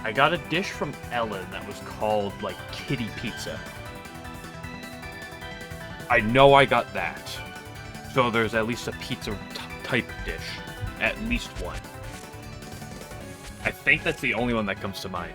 I got a dish from Ellen that was called, like, kitty pizza. I know I got that. So there's at least a pizza type dish. At least one. I think that's the only one that comes to mind.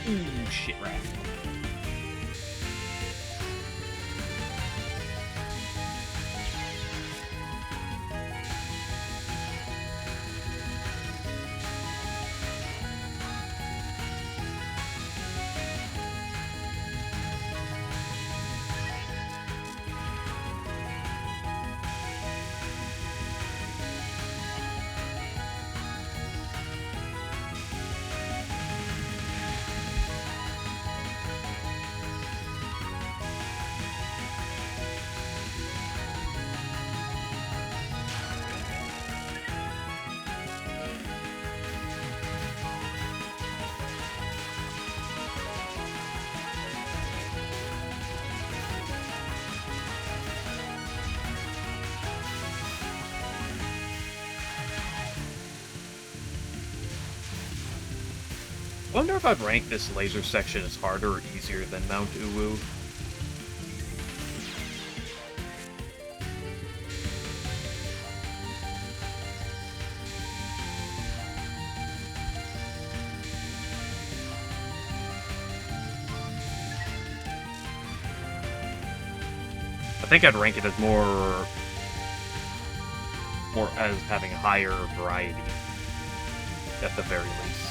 Ooh, shit rat. Wonder if I'd rank this laser section as harder or easier than Mount Uwu. I think I'd rank it as more as having a higher variety, at the very least.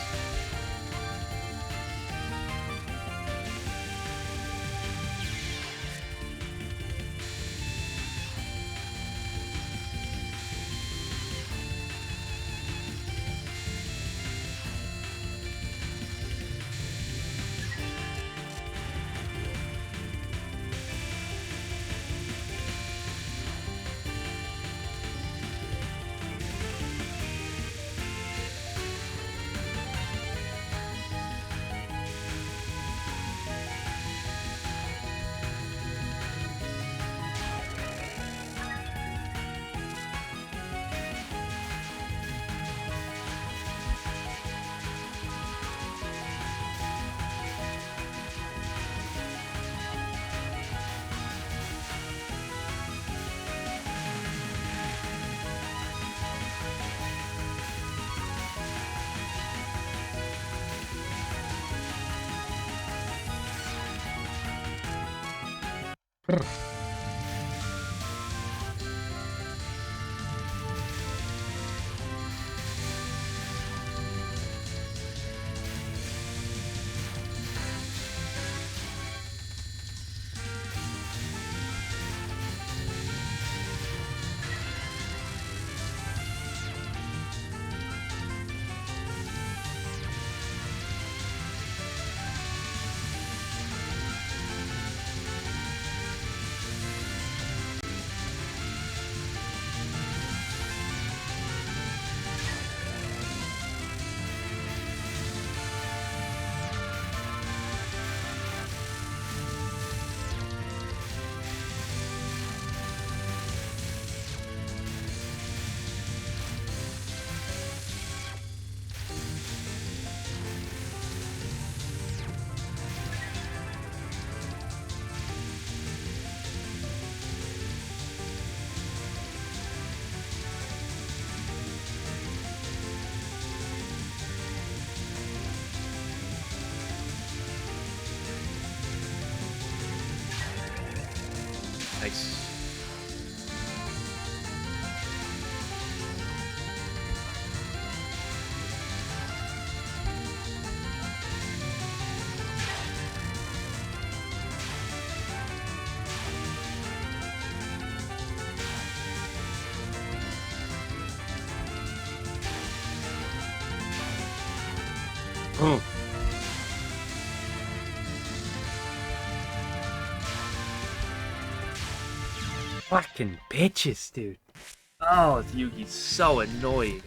Hmm. Fucking bitches, dude. Oh, Yugi's so annoying.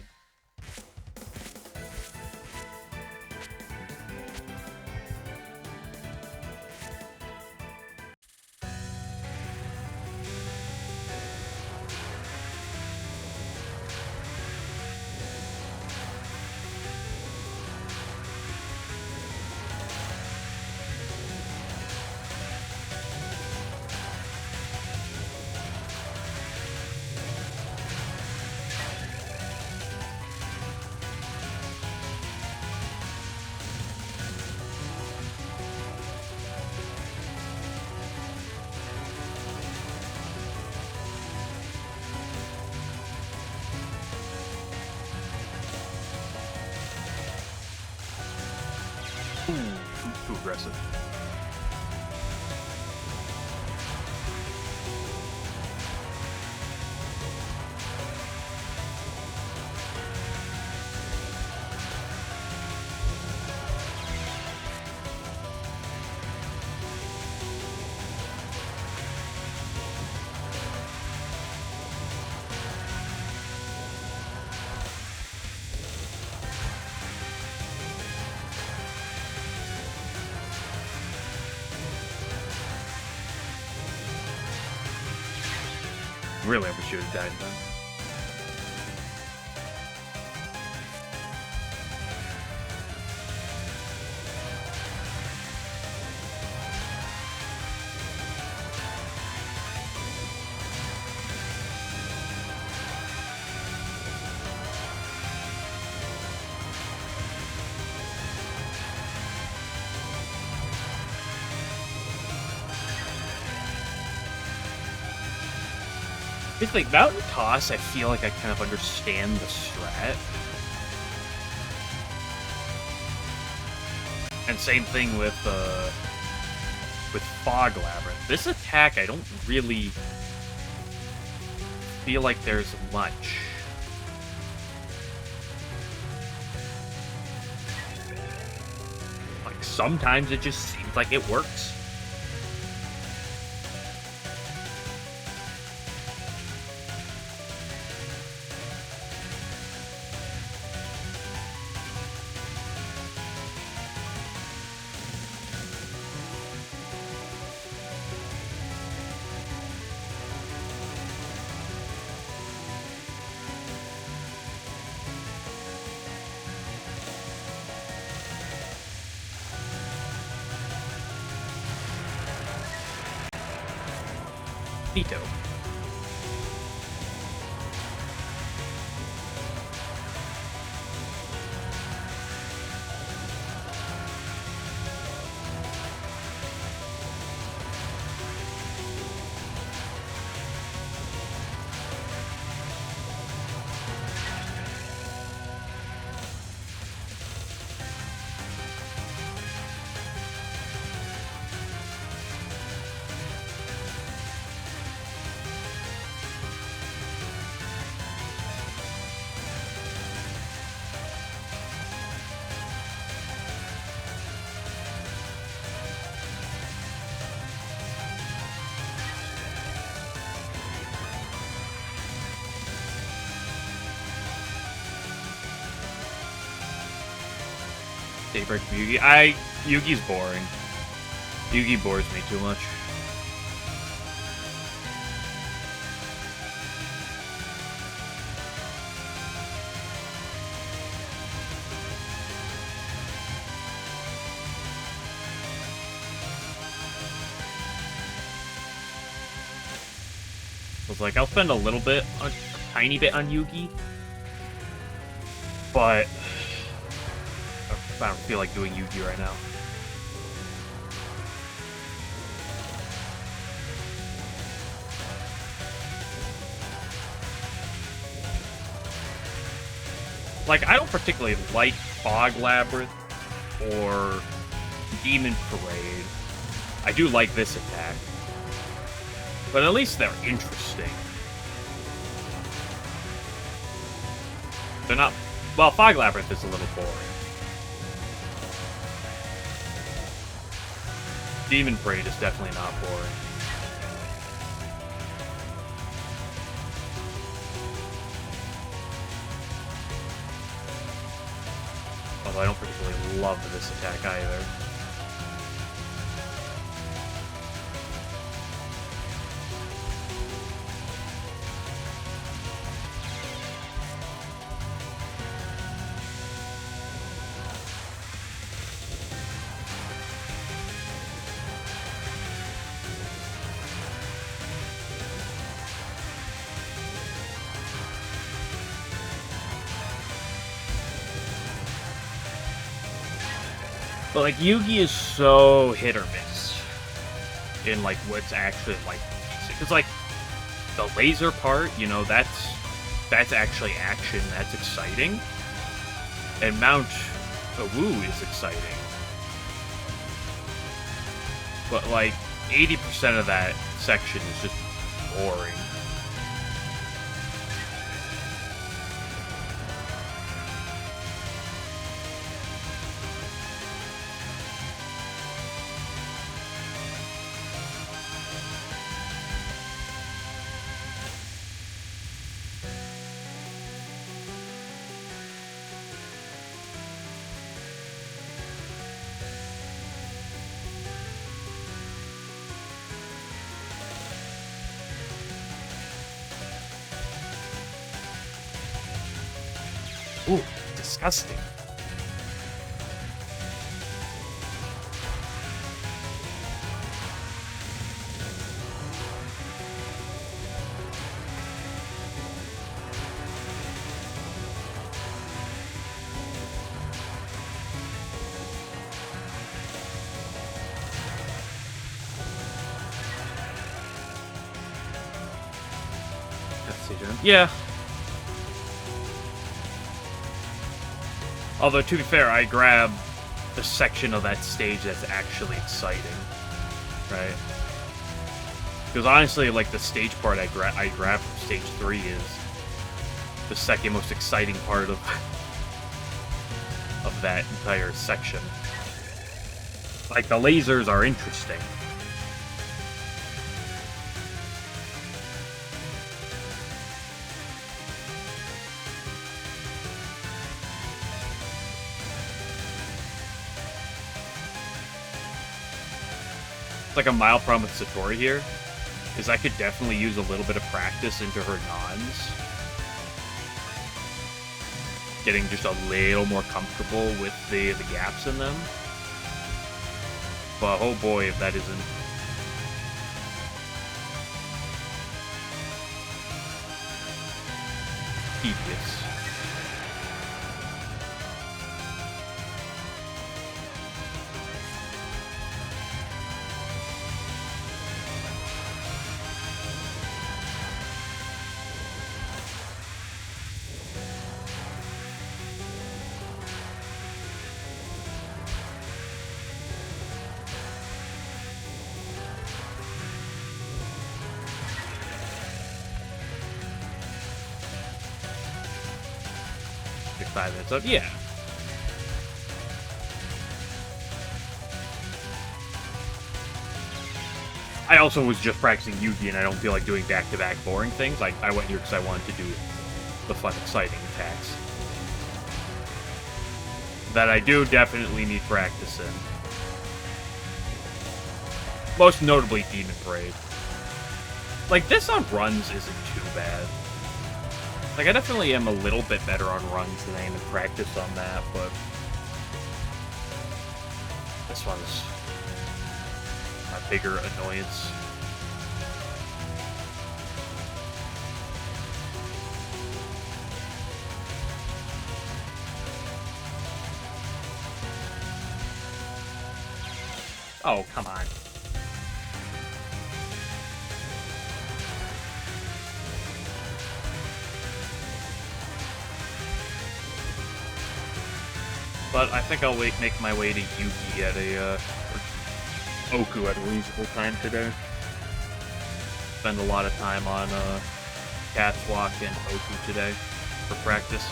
Ooh, too aggressive. Really, I wish you had died then. It's like Mountain Toss, I feel like I kind of understand the strat. And same thing with Fog Labyrinth. This attack, I don't really feel like there's much. Like, sometimes it just seems like it works. Veto. Daybreak of Yugi. Yugi's boring. Yugi bores me too much. I was like, I'll spend a tiny bit on Yugi, but I don't feel like doing Yugi right now. Like, I don't particularly like Fog Labyrinth or Demon Parade. I do like this attack. But at least they're interesting. They're not... Well, Fog Labyrinth is a little boring. Demon Parade is definitely not boring. Although I don't particularly love this attack either. But, like, Yugi is so hit or miss in, like, what's actually, like, because, like, the laser part, you know, that's actually action, that's exciting. And Mount Touhou is exciting. But, like, 80% of that section is just boring. Ooh, disgusting. Let's see, Jen. Yeah. Although, to be fair, I grab the section of that stage that's actually exciting, right? Because honestly, like, the stage part I grab from stage 3 is the second most exciting part of that entire section. Like, the lasers are interesting. Like a mild problem with Satori here is I could definitely use a little bit of practice into her nons. Getting just a little more comfortable with the gaps in them. But oh boy, if that isn't tedious. Like 5 minutes up, yeah. I also was just practicing Yugi, and I don't feel like doing back-to-back boring things. I went here because I wanted to do the fun, exciting attacks. That I do definitely need practice in. Most notably, Demon Parade. Like, this on runs isn't too bad. Like, I definitely am a little bit better on runs than I am in practice on that, but this one's my bigger annoyance. Oh, come on. But I think I'll make my way to Yugi at or Oku at a reasonable time today. Spend a lot of time on Catwalk and Oku today for practice.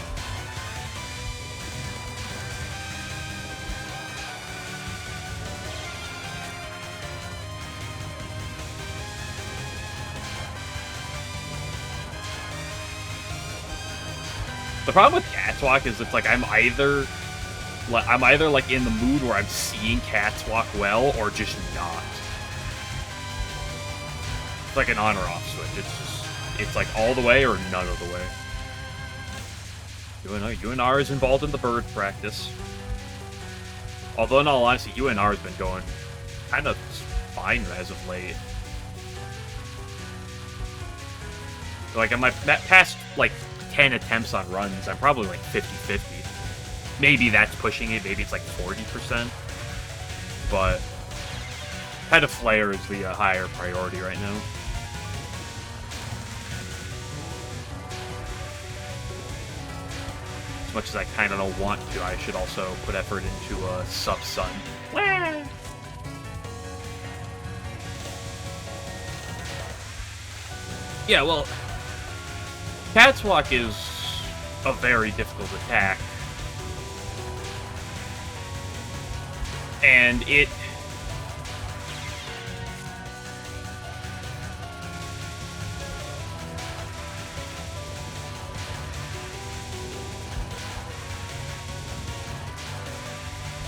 The problem with Catwalk is it's like I'm either like in the mood where I'm seeing Catwalk well or just not. It's like an on or off switch. It's like all the way or none of the way. UNR is involved in the bird practice. Although in all honesty, UNR has been going kind of fine as of late. Like, on my past, like, 10 attempts on runs, I'm probably, like, 50-50. Maybe that's pushing it. Maybe it's, like, 40%. But Pet of Flare is the higher priority right now. As much as I kind of don't want to, I should also put effort into Sub-Sun. Yeah, well, Catwalk is a very difficult attack. And it...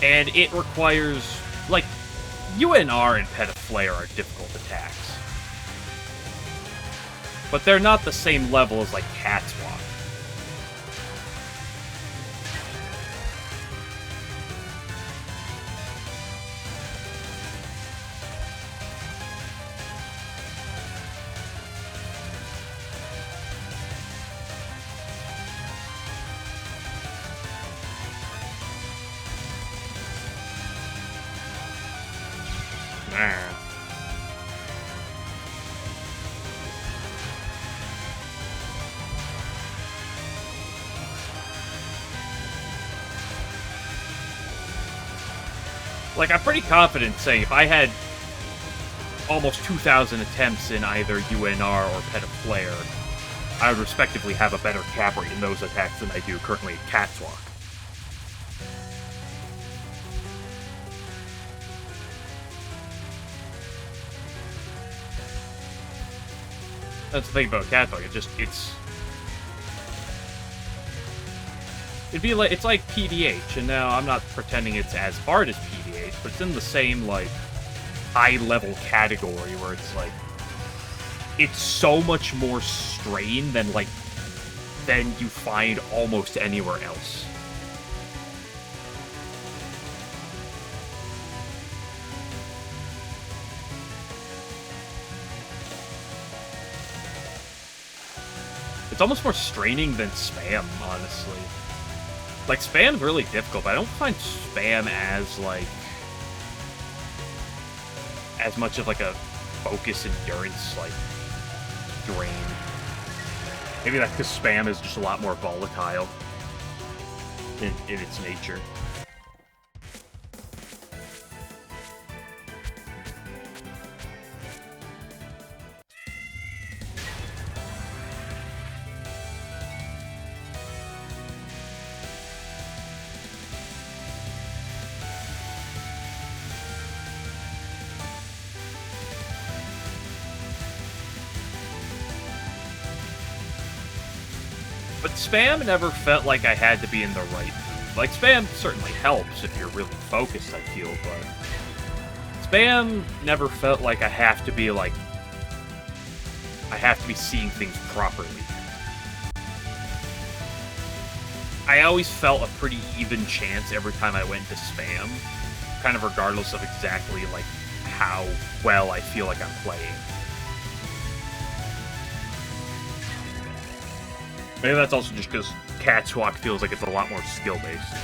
And it requires, like, UNR and Pet of Flare are difficult attacks. But they're not the same level as, like, Catwalk. Like, I'm pretty confident saying if I had almost 2,000 attempts in either UNR or Pet of Flare, I would respectively have a better cap rate in those attacks than I do currently at Catwalk. That's the thing about Catwalk, it'd be like, it's like PDH, and now I'm not pretending it's as hard as PDH, but it's in the same, like, high-level category where it's, like, it's so much more strain than you find almost anywhere else. It's almost more straining than spam, honestly. Like, spam's really difficult, but I don't find spam as, like, as much of, like, a focus endurance, like, drain. Maybe that's because spam is just a lot more volatile in its nature. But spam never felt like I had to be in the right mood. Like, spam certainly helps if you're really focused, I feel, but spam never felt like I have to be, like, I have to be seeing things properly. I always felt a pretty even chance every time I went to spam, kind of regardless of exactly, like, how well I feel like I'm playing. Maybe that's also just because Catwalk feels like it's a lot more skill-based.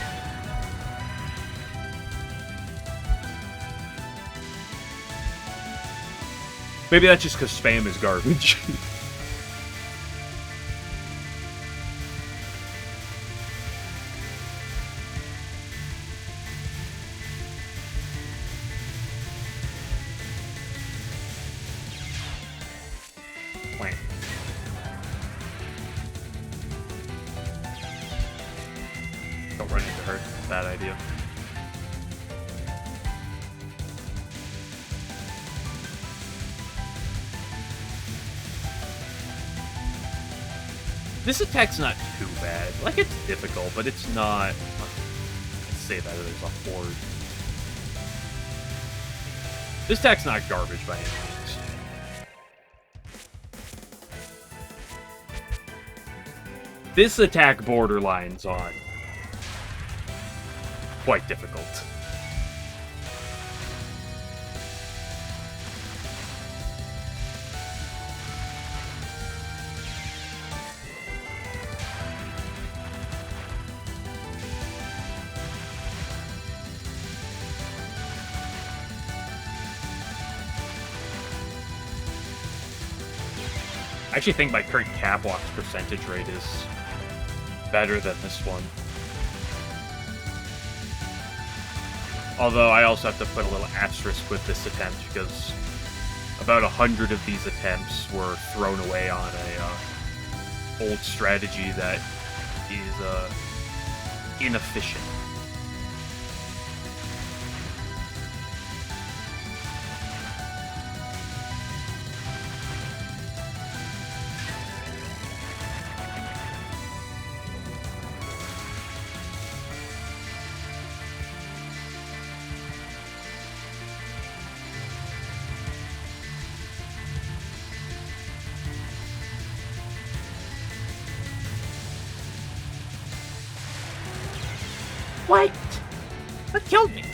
Maybe that's just because spam is garbage. Plant. Don't run into her. Bad idea. This attack's not too bad. Like, it's difficult, but it's not... Let's say that there's a horde. This attack's not garbage by any means. This attack borderlines on quite difficult. I actually think my current Capwalk's percentage rate is better than this one. Although I also have to put a little asterisk with this attempt because about 100 of these attempts were thrown away on a old strategy that is inefficient. What? That killed me.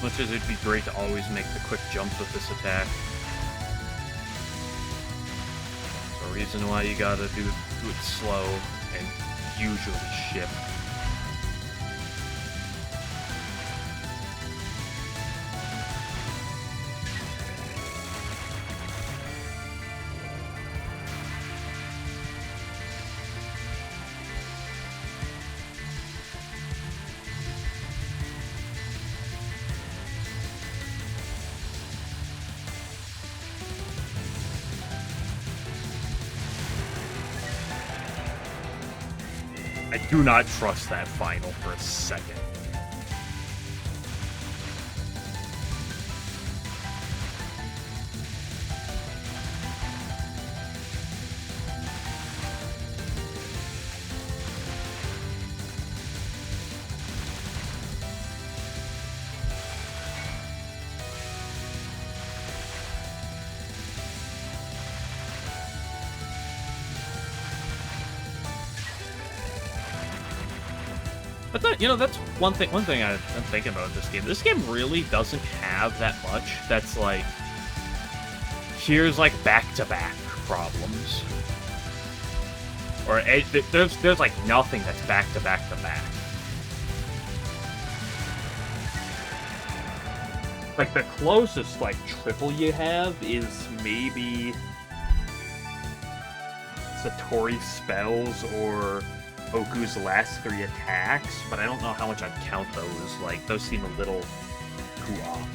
Much as it'd be great to always make the quick jumps with this attack. There's a reason why you gotta do it slow and usually shift. I do not trust that final for a second. But that, you know, that's one thing I'm thinking about this game. This game really doesn't have that much that's like, here's like back-to-back problems. Or there's like nothing that's back-to-back-to-back. Like the closest like triple you have is maybe Satori's spells or Oku's last 3 attacks, but I don't know how much I'd count those. Like, those seem a little too off.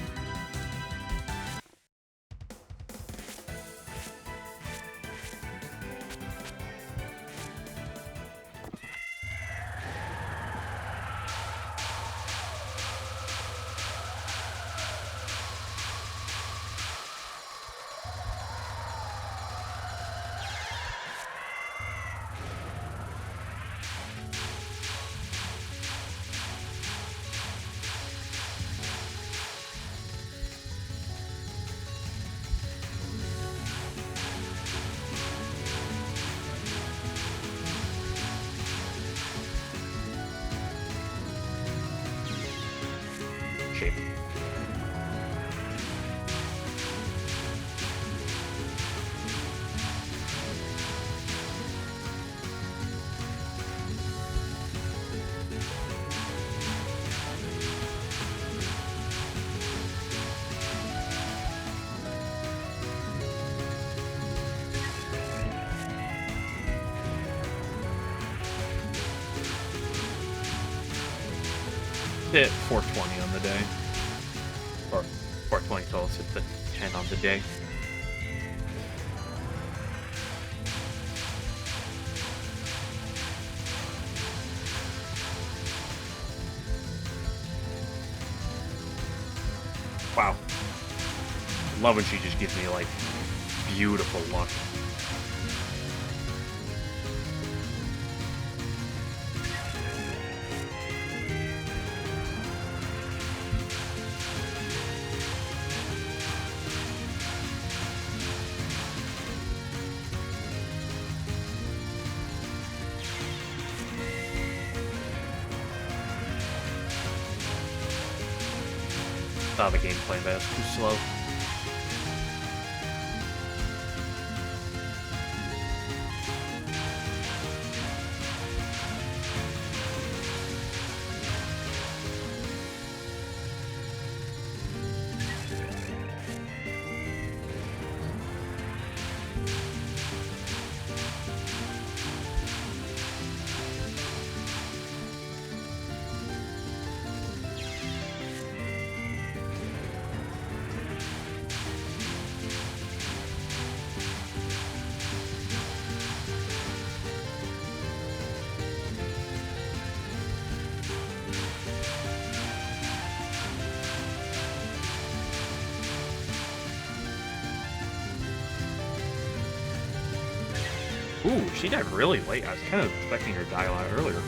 shape. Hit 420 on the day. Or 420 total, hit the 10 on the day. Wow. I love when she just gives me, like, beautiful luck. The gameplay, but it's too slow. Ooh, she died really late. I was kind of expecting her to die a lot earlier.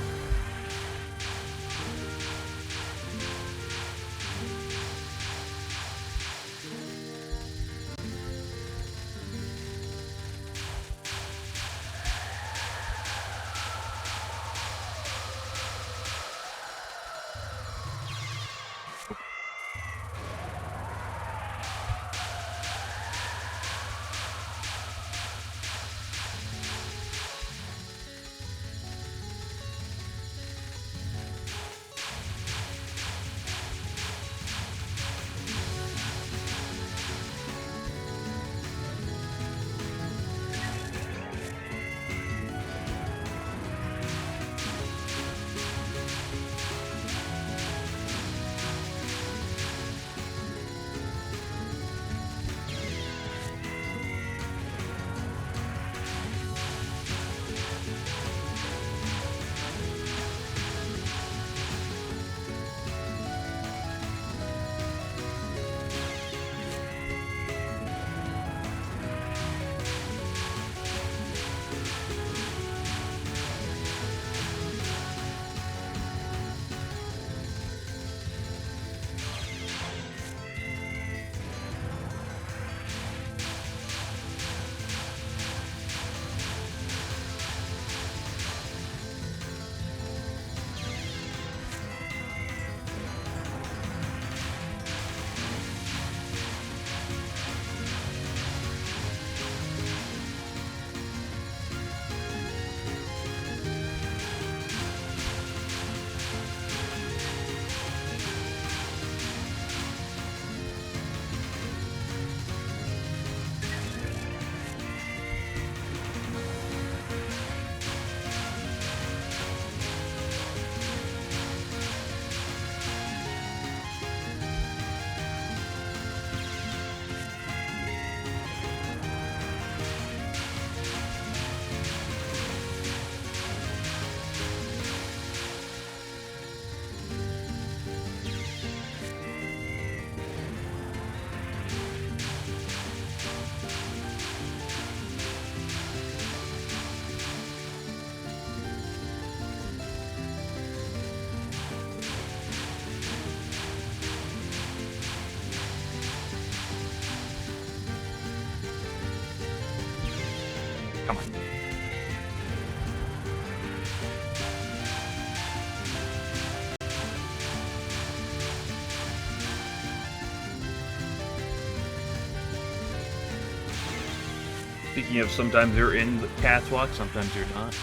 speaking of, sometimes you're in the catwalk, sometimes you're not.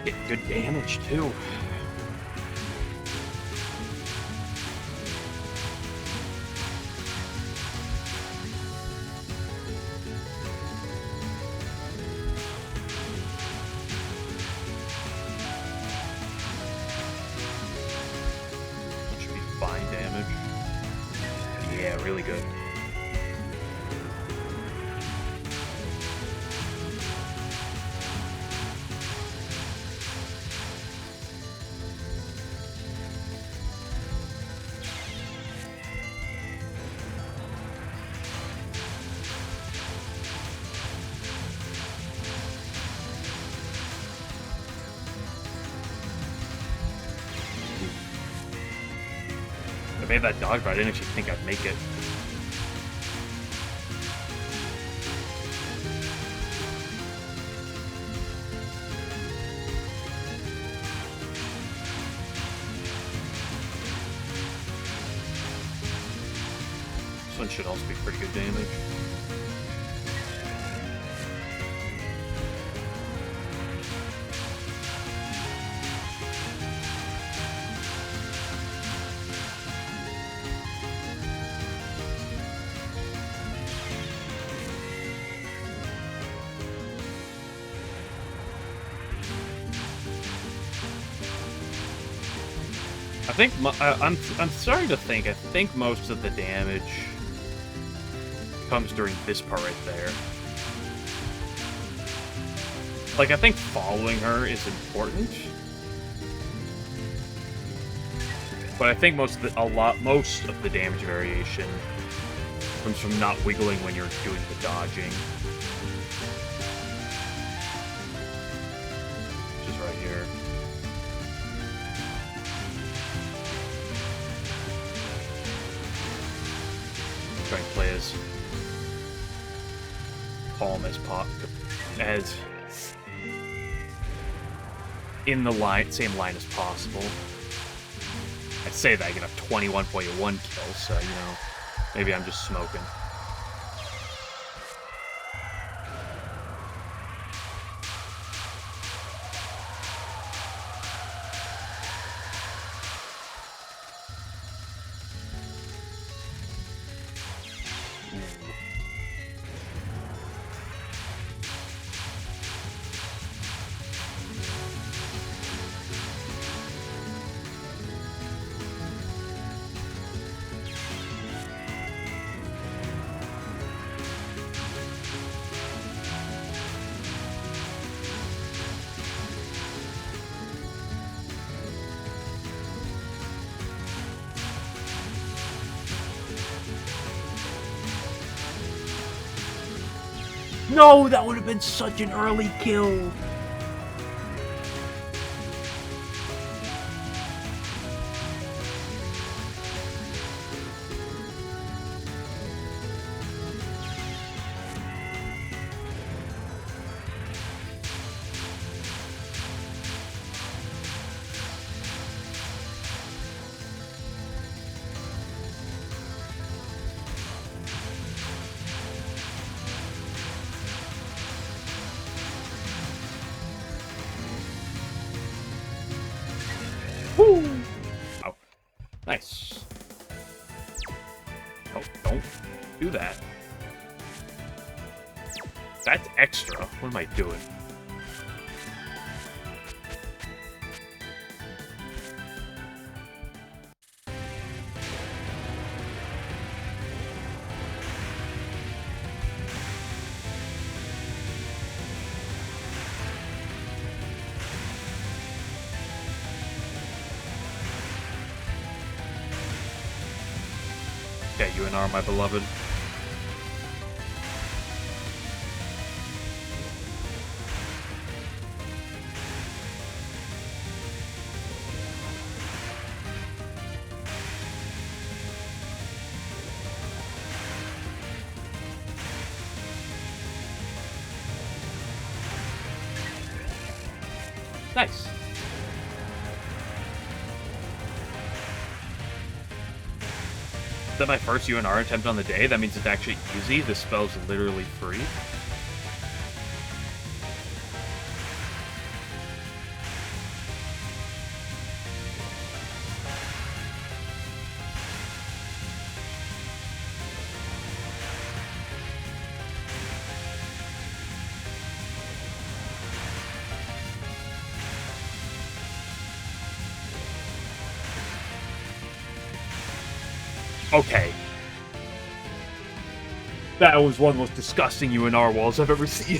Get good damage too. Should be fine damage. Yeah, really good. I made that dog, but I didn't actually think I'd make it. This one should also be pretty good damage. I think I'm starting to think. I think most of the damage comes during this part right there. Like, I think following her is important, but I think most of the damage variation comes from not wiggling when you're doing the dodging. Which is right here. Try and play as calm as in the same line as possible. I say that I get a 21.1 kills, so, you know, maybe I'm just smoking. No, that would have been such an early kill. Woo! Oh, nice. Oh, don't do that. That's extra. What am I doing? UNR, my beloved. Nice. Is that my first UNR attempt on the day? That means it's actually easy. This spell's literally free. Okay. That was one of the most disgusting UNR walls I've ever seen.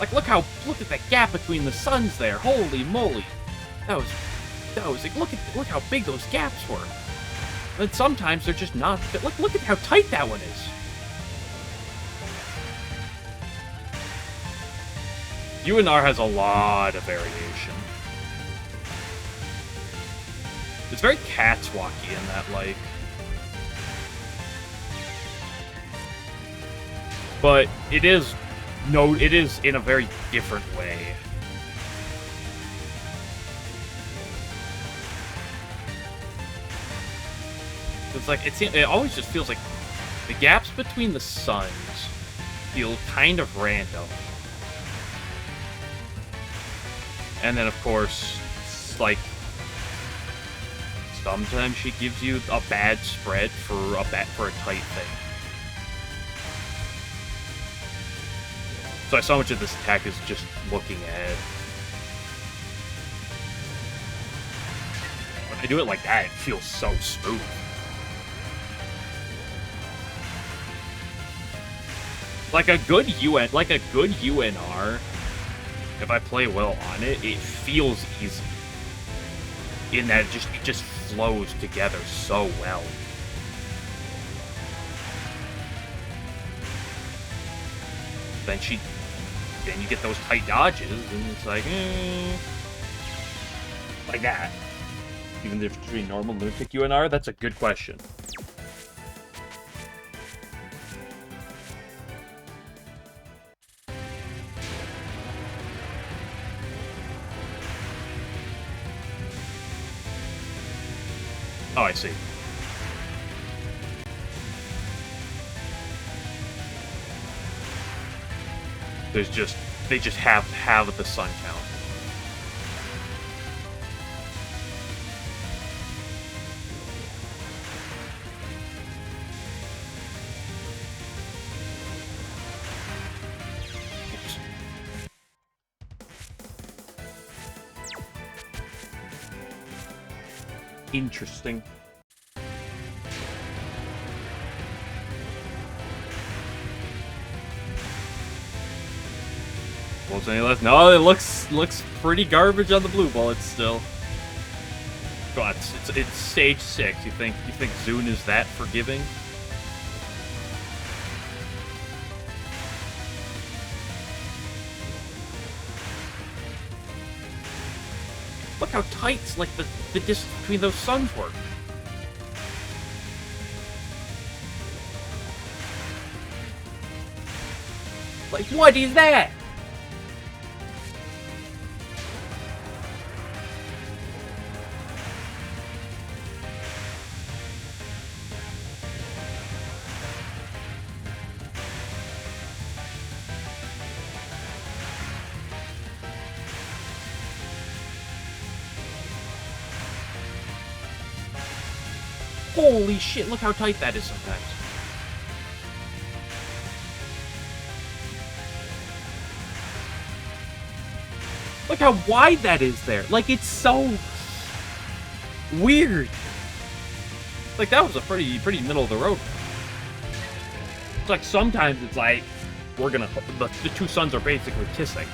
Like, look at that gap between the suns there. Holy moly. That was like, look how big those gaps were. And sometimes they're just not. Look at how tight that one is. UNR has a lot of variation. It's very Catswalky in that, like. But it is in a very different way. It's like, it always just feels like the gaps between the suns feel kind of random. And then, of course, like, sometimes she gives you a bad spread for a tight thing. So much of this attack is just looking ahead. When I do it like that, it feels so smooth. Like a good UNR. If I play well on it, it feels easy. In that it just flows together so well. Then you get those tight dodges, and it's like, like that. Even the difference between normal Lunatic UNR, that's a good question. Oh, I see. They just have the sun count. Oops. Interesting. Any less? No, it looks pretty garbage on the blue bullets still. God, it's stage 6. You think Zune is that forgiving? Look how tight, like, the distance between those suns work. Like, what is that? Holy shit, look how tight that is sometimes. Look how wide that is there. Like, it's so weird. Like, that was a pretty middle of the road. It's like sometimes it's like we're gonna the two suns are basically kissing.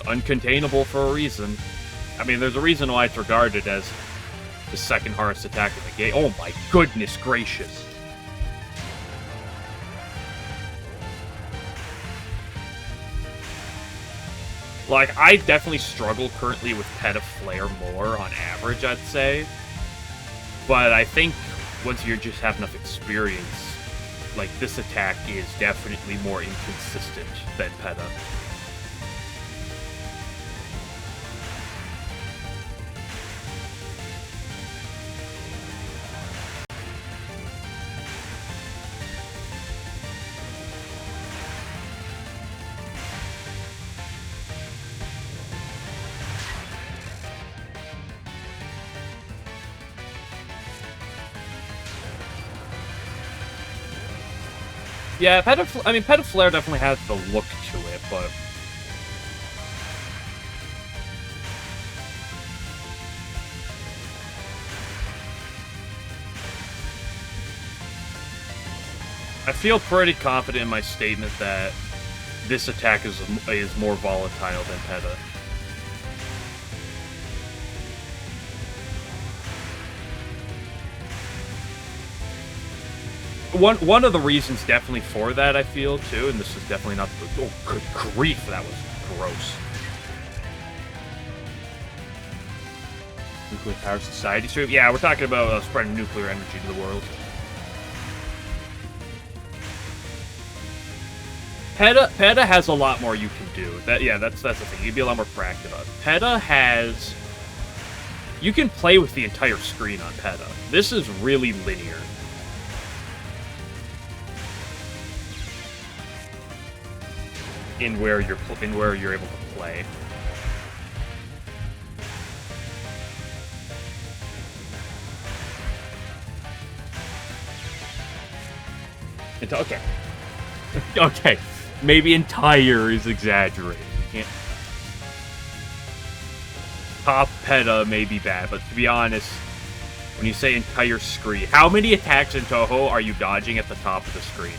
Uncontainable for a reason. I mean, there's a reason why it's regarded as the second hardest attack in the game. Oh my goodness gracious. Like, I definitely struggle currently with Peta Flare more on average, I'd say. But I think once you just have enough experience, like, this attack is definitely more inconsistent than Peta. Yeah, Peta Flare definitely has the look to it, but... I feel pretty confident in my statement that this attack is more volatile than Peta. One of the reasons definitely for that, I feel, too, and this is definitely not... Oh, good grief, that was gross. Nuclear Power Society stream? Yeah, we're talking about spreading nuclear energy to the world. Peta has a lot more you can do. That's the thing. You'd be a lot more proactive on. Peta has... You can play with the entire screen on Peta. This is really linear. In where you're able to play. Okay. Okay. Maybe entire is exaggerated. You can't... Top Peta may be bad, but to be honest, when you say entire screen, how many attacks in Touhou are you dodging at the top of the screen?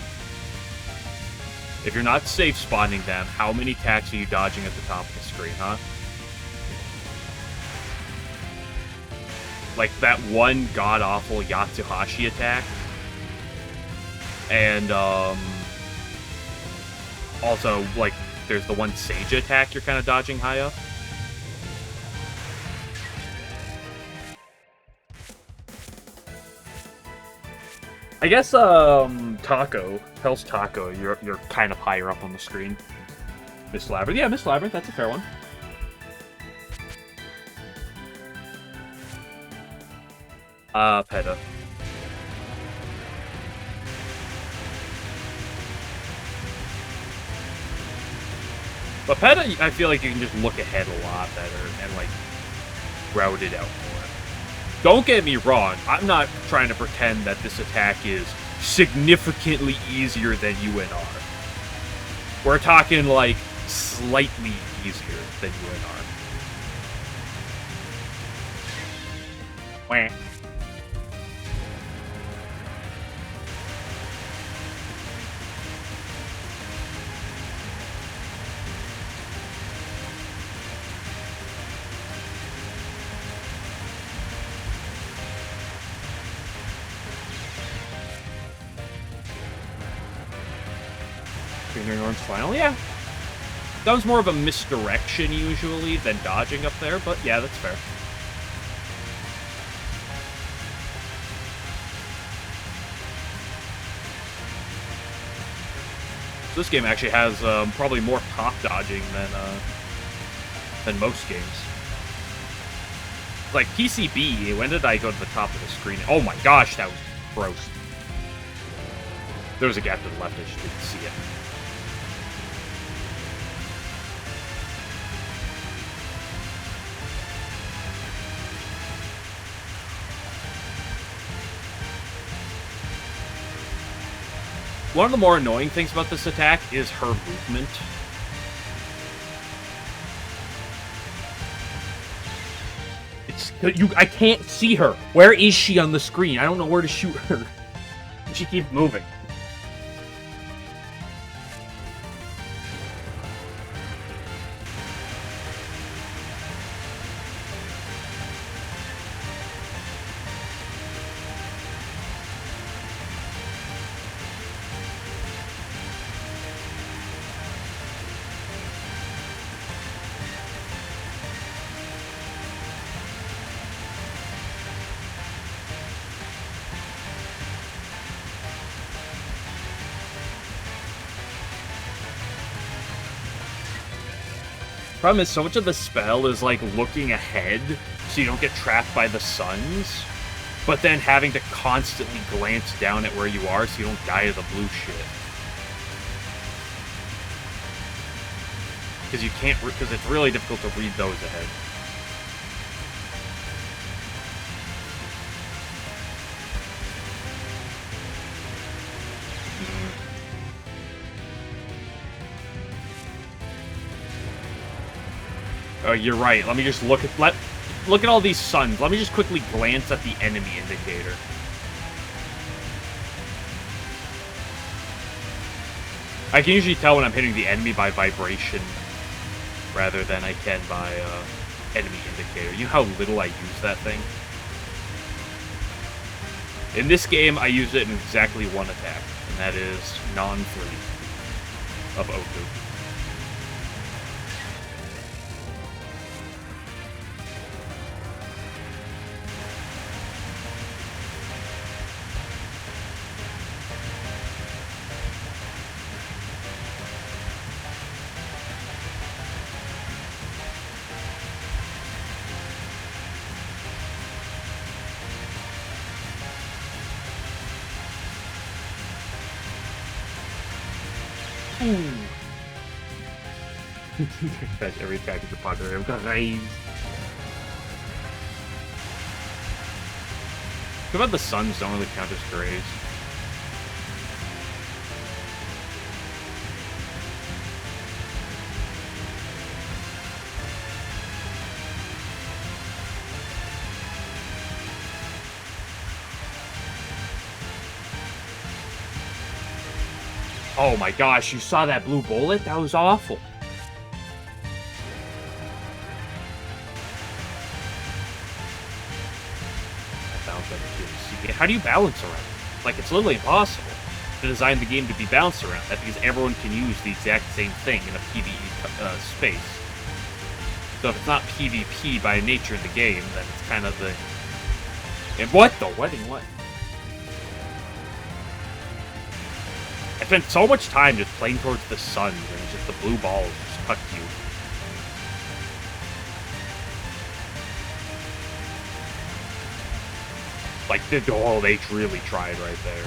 If you're not safe spawning them, how many attacks are you dodging at the top of the screen, huh? Like that one god-awful Yatsuhashi attack. And, also, like, there's the one Sage attack you're kind of dodging high up. I guess, Taco, Hell's Taco, you're kind of higher up on the screen. Miss Labyrinth. Yeah, Miss Labyrinth, that's a fair one. Peta. But Peta, I feel like you can just look ahead a lot better and, like, route it out more. Don't get me wrong, I'm not trying to pretend that this attack is significantly easier than UNR. We're talking, like, slightly easier than UNR. Wah. Orange final, yeah. That was more of a misdirection usually than dodging up there, but yeah, that's fair. So this game actually has probably more top dodging than most games. Like PCB, when did I go to the top of the screen? Oh my gosh, that was gross. There was a gap to the left, I just didn't see it. One of the more annoying things about this attack is her movement. I can't see her. Where is she on the screen? I don't know where to shoot her. She keeps moving. Problem is, so much of the spell is like looking ahead so you don't get trapped by the suns, but then having to constantly glance down at where you are so you don't die to the blue shit. Because you can't, because it's really difficult to read those ahead. Oh, you're right. Let me just look at all these suns. Let me just quickly glance at the enemy indicator. I can usually tell when I'm hitting the enemy by vibration rather than I can by enemy indicator. You know how little I use that thing? In this game, I use it in exactly one attack, and that is non-free of Oku. Every attack is a popular. Guys. How about the suns don't really count as grays? Oh my gosh, you saw that blue bullet? That was awful. How do you balance around it? Like, it's literally impossible to design the game to be balanced around that because everyone can use the exact same thing in a PvE space. So if it's not PvP by nature in the game, then it's kind of the... And what the? What? I spent so much time just playing towards the sun, and it's just the blue balls just cut you. Like, oh, they really tried right there.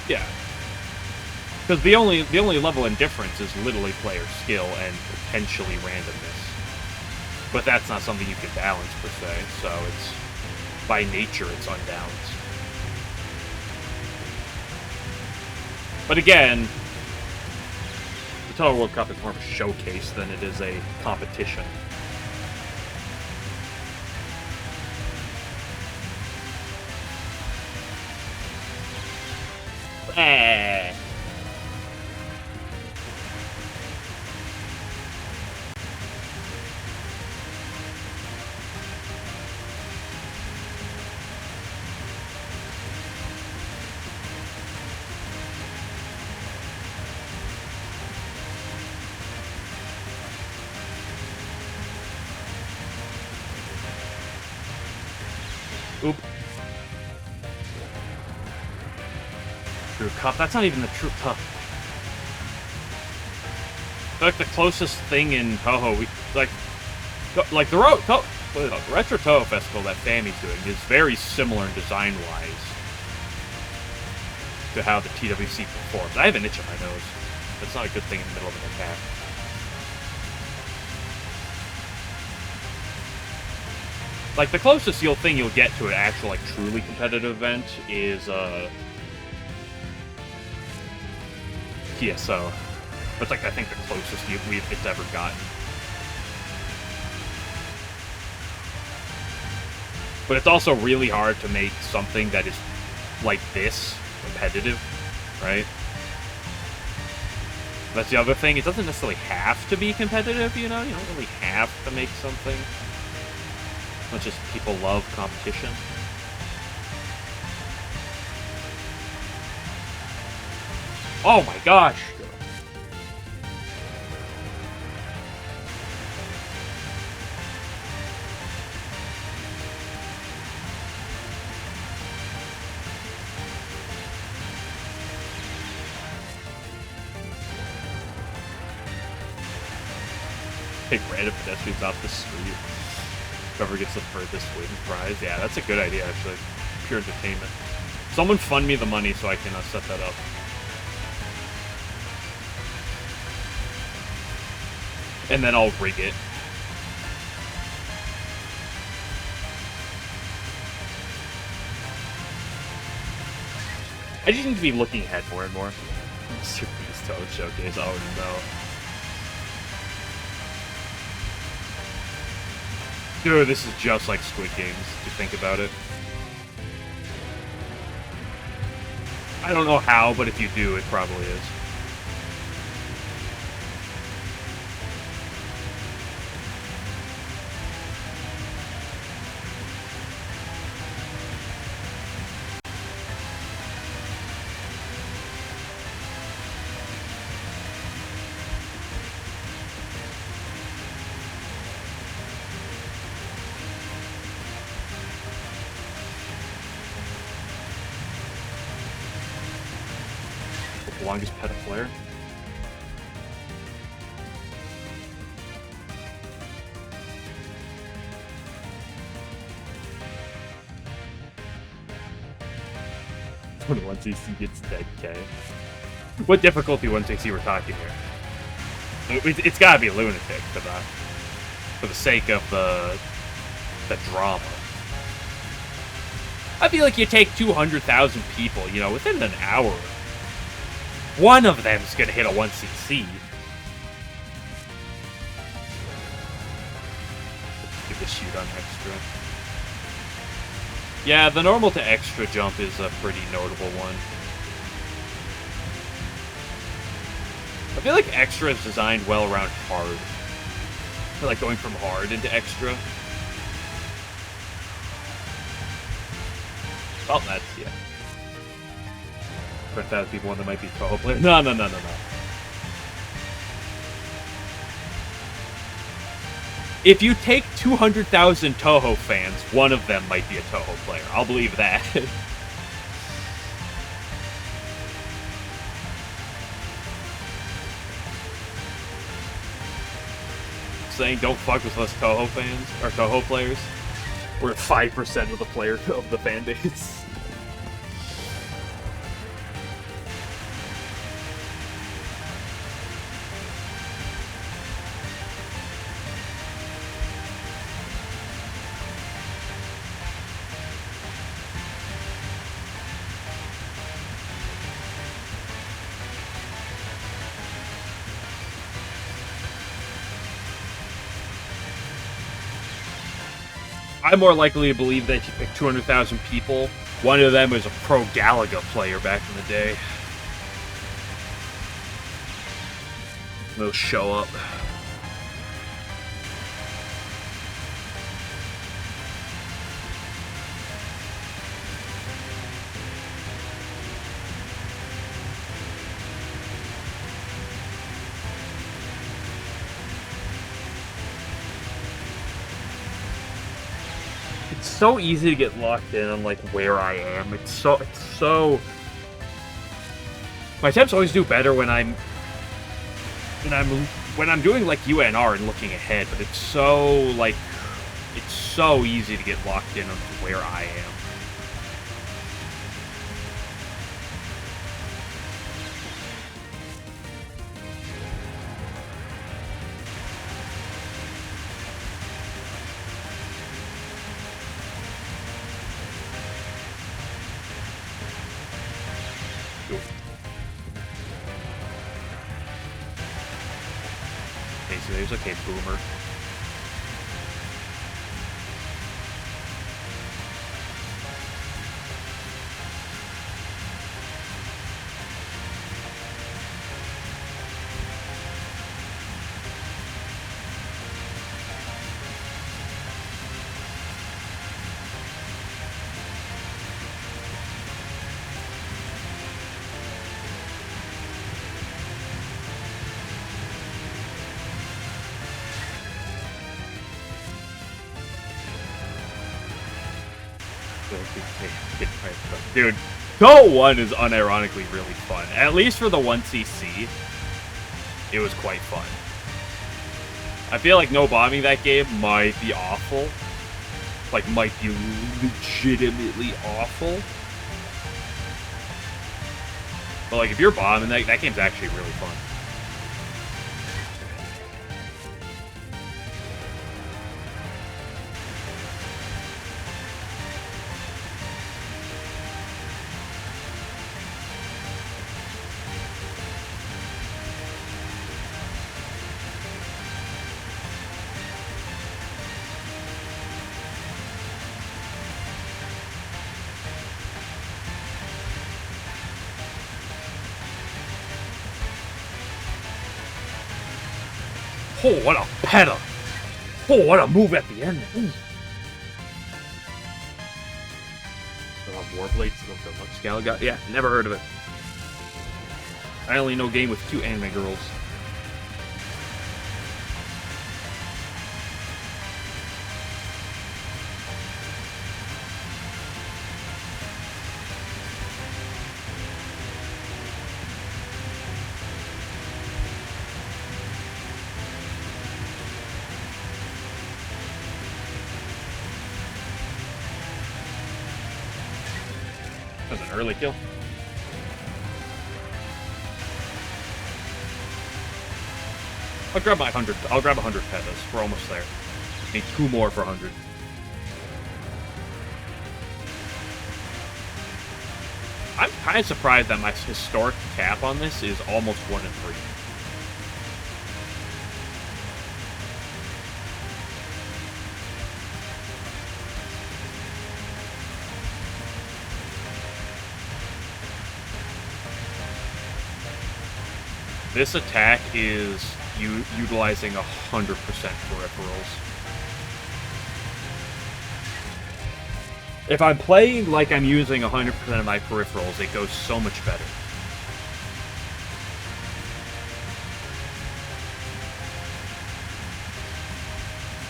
Yeah. Because the only level in difference is literally player skill and potentially randomness. But that's not something you can balance, per se, so it's... By nature, it's unbalanced. But again, the Touhou World Cup is more of a showcase than it is a competition. Oop. True cup. That's not even the true cup. Like the closest thing in Touhou, like the Retro Touhou Festival that Fami's doing is very similar design-wise to how the TWC performs. I have an itch on my nose. That's not a good thing in the middle of an attack. Like, the closest thing you'll get to an actual, like, truly competitive event is, TSO. That's, like, I think the closest it's ever gotten. But it's also really hard to make something that is like this competitive, right? That's the other thing. It doesn't necessarily have to be competitive, you know? You don't really have to make something. It's just people love competition. Oh my gosh! Take random pedestrians off the street. Whoever gets the furthest wins prize. Yeah, that's a good idea, actually. Pure entertainment. Someone fund me the money so I can set that up. And then I'll rig it. I just need to be looking ahead more and more. Super Beast Toad Showcase. Oh no. Dude, this is just like Squid Games, if you think about it. I don't know how, but if you do, it probably is. Longest pet flare. When 1cc gets 10k. What difficulty 1cc we're talking here? It's gotta be lunatic for the sake of the drama. I feel like you take 200,000 people, you know, within an hour. One of them's gonna hit a 1cc. Give the shoot on extra. Yeah, the normal to extra jump is a pretty notable one. I feel like extra is designed well around hard. I feel like going from hard into extra. Oh, that's, yeah. 100,000 people, one that might be Touhou player. No. If you take 200,000 Touhou fans, one of them might be a Touhou player. I'll believe that. Saying don't fuck with us Touhou fans, or Touhou players. We're 5% of the of the fan base. I'm more likely to believe that if you pick 200,000 people, one of them is a pro Galaga player back in the day. They'll show up. It's so easy to get locked in on like where I am. It's so. My attempts always do better when I'm doing like UNR and looking ahead, but it's so easy to get locked in on where I am. basically. It was okay, Boomer. Dude, Touhou 1 is unironically really fun. At least for the 1cc, it was quite fun. I feel like no bombing that game might be awful. Like, might be legitimately awful. But, like, if you're bombing, that game's actually really fun. Oh, what a peta! Oh, what a move at the end! Ooh. Warblades of the Lux Galaga? Yeah, never heard of it. I only know game with cute anime girls. That was an early kill. I'll grab my 100. I'll grab 100 petas. We're almost there. Just need 2 more for 100. I'm kind of surprised that my historic cap on this is almost 1 in 3. This attack is utilizing 100% peripherals. If I'm playing like I'm using 100% of my peripherals, it goes so much better.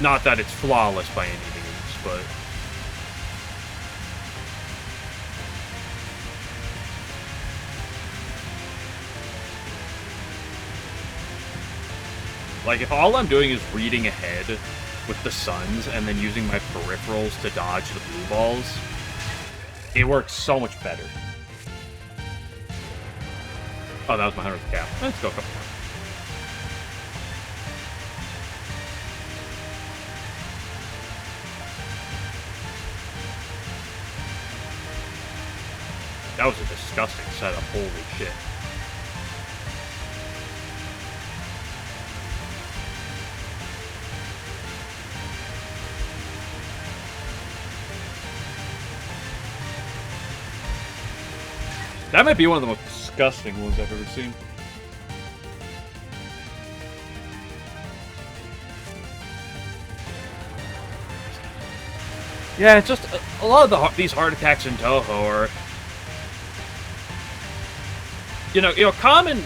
Not that it's flawless by any means, but... like, if all I'm doing is reading ahead with the suns and then using my peripherals to dodge the blue balls, it works so much better. Oh, that was my 100th cap. Let's go a couple more. That was a disgusting setup, holy shit. That might be one of the most disgusting ones I've ever seen. Yeah, it's just a lot of these heart attacks in Touhou are, you know, common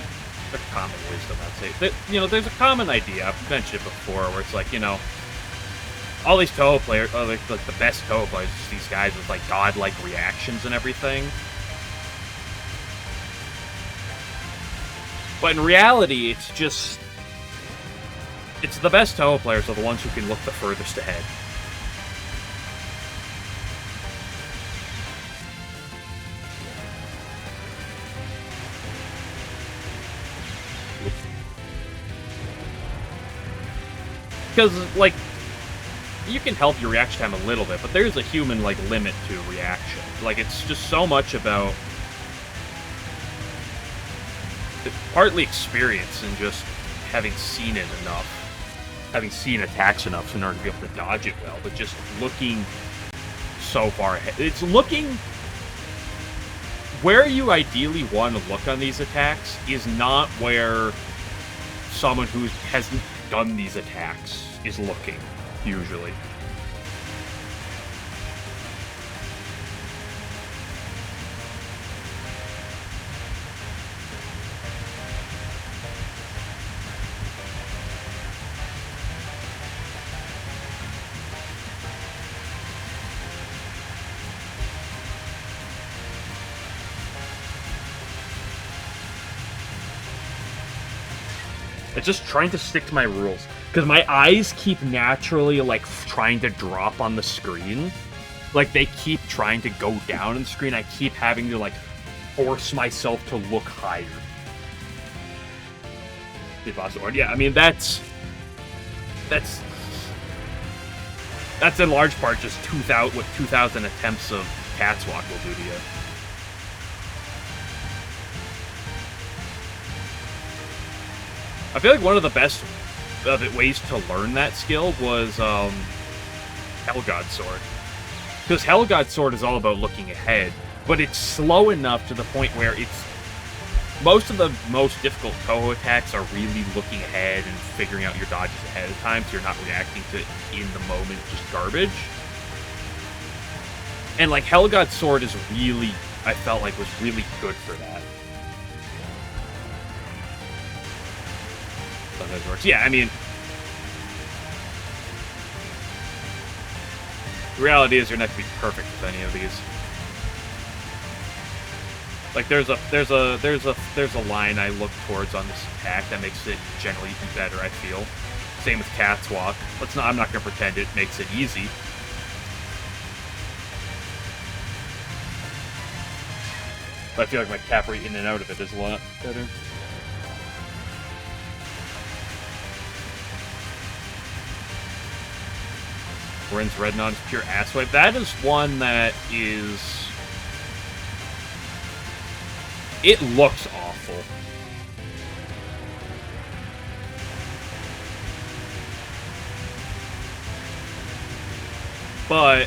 wisdom. I'd say that, there's a common idea. I've mentioned it before, where it's like, all these Touhou players, like the best Touhou players, these guys with like godlike reactions and everything. But in reality, it's the best Touhou players are the ones who can look the furthest ahead. Because, like, you can help your reaction time a little bit, but there's a human, like, limit to reaction. Like, it's just so much about partly experience and just having seen it enough. having seen attacks enough in order to be able to dodge it well, but just looking so far ahead. It's looking... Where you ideally want to look on these attacks is not where someone who hasn't done these attacks is looking, usually. It's just trying to stick to my rules. Because my eyes keep naturally, like, trying to drop on the screen. Like, they keep trying to go down on the screen. I keep having to, like, force myself to look higher. Yeah, I mean, that's in large part just 2,000 attempts of Catwalk will do to you. I feel like one of the best ways to learn that skill was Hellgod Sword. Because Hellgod Sword is all about looking ahead, but it's slow enough to the point where it's... Most of the most difficult Touhou attacks are really looking ahead and figuring out your dodges ahead of time, so you're not reacting to, in the moment, just garbage. And, like, Hellgod Sword is really... I felt like was really good for that. Works. Yeah, I mean, the reality is you're not gonna be perfect with any of these. Like there's a line I look towards on this attack that makes it generally be better, I feel. Same with Catwalk. I'm not gonna pretend it makes it easy. But I feel like my cap rate in and out of it is a lot better. Rin's Rednon's pure ass wipe. That is one that is... It looks awful. But...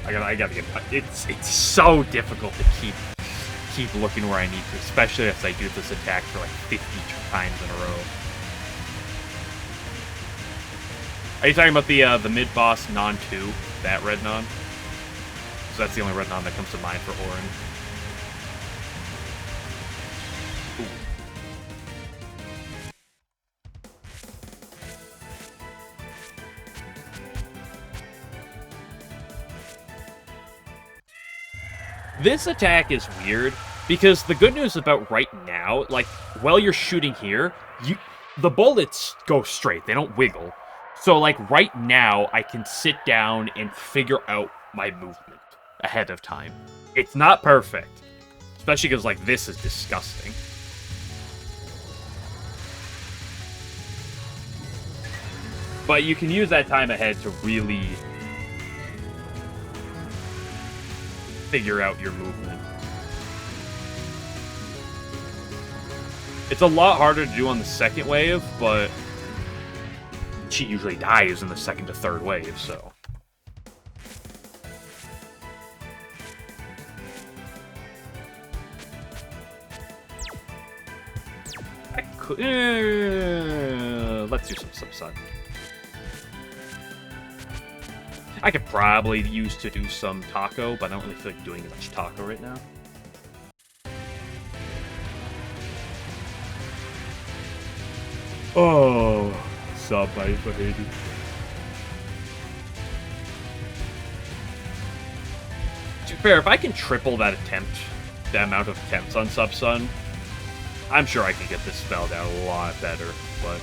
I gotta get... It's so difficult to keep looking where I need to, especially if I do this attack for like 50 times in a row. Are you talking about the mid-boss Non-2, that Rednon? So that's the only Rednon that comes to mind for Orin. This attack is weird, because the good news about right now, like, while you're shooting here, the bullets go straight, they don't wiggle. So, like, right now, I can sit down and figure out my movement ahead of time. It's not perfect. Especially because, like, this is disgusting. But you can use that time ahead to really figure out your movement. It's a lot harder to do on the second wave, but... she usually dies in the second to third wave, so... I could... let's do some Subsun. I could probably use to do some Taco, but I don't really feel like doing much Taco right now. Oh... Sub, I hate it. To be fair, if I can triple that amount of attempts on Subsun, I'm sure I can get this spell down a lot better, but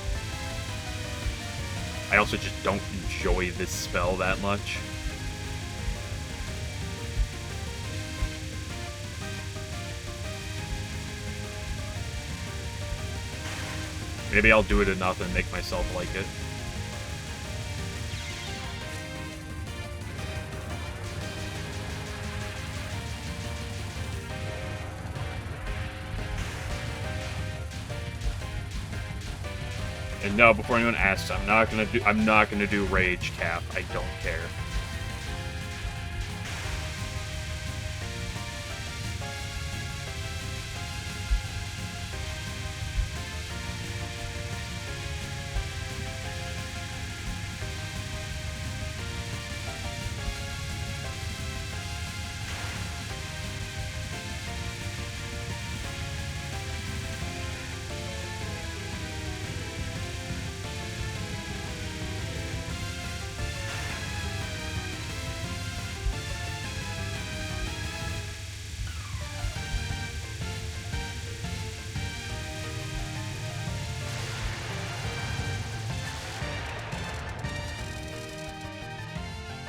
I also just don't enjoy this spell that much. Maybe I'll do it enough and make myself like it. And no, before anyone asks, I'm not gonna do Rage Cap. I don't care.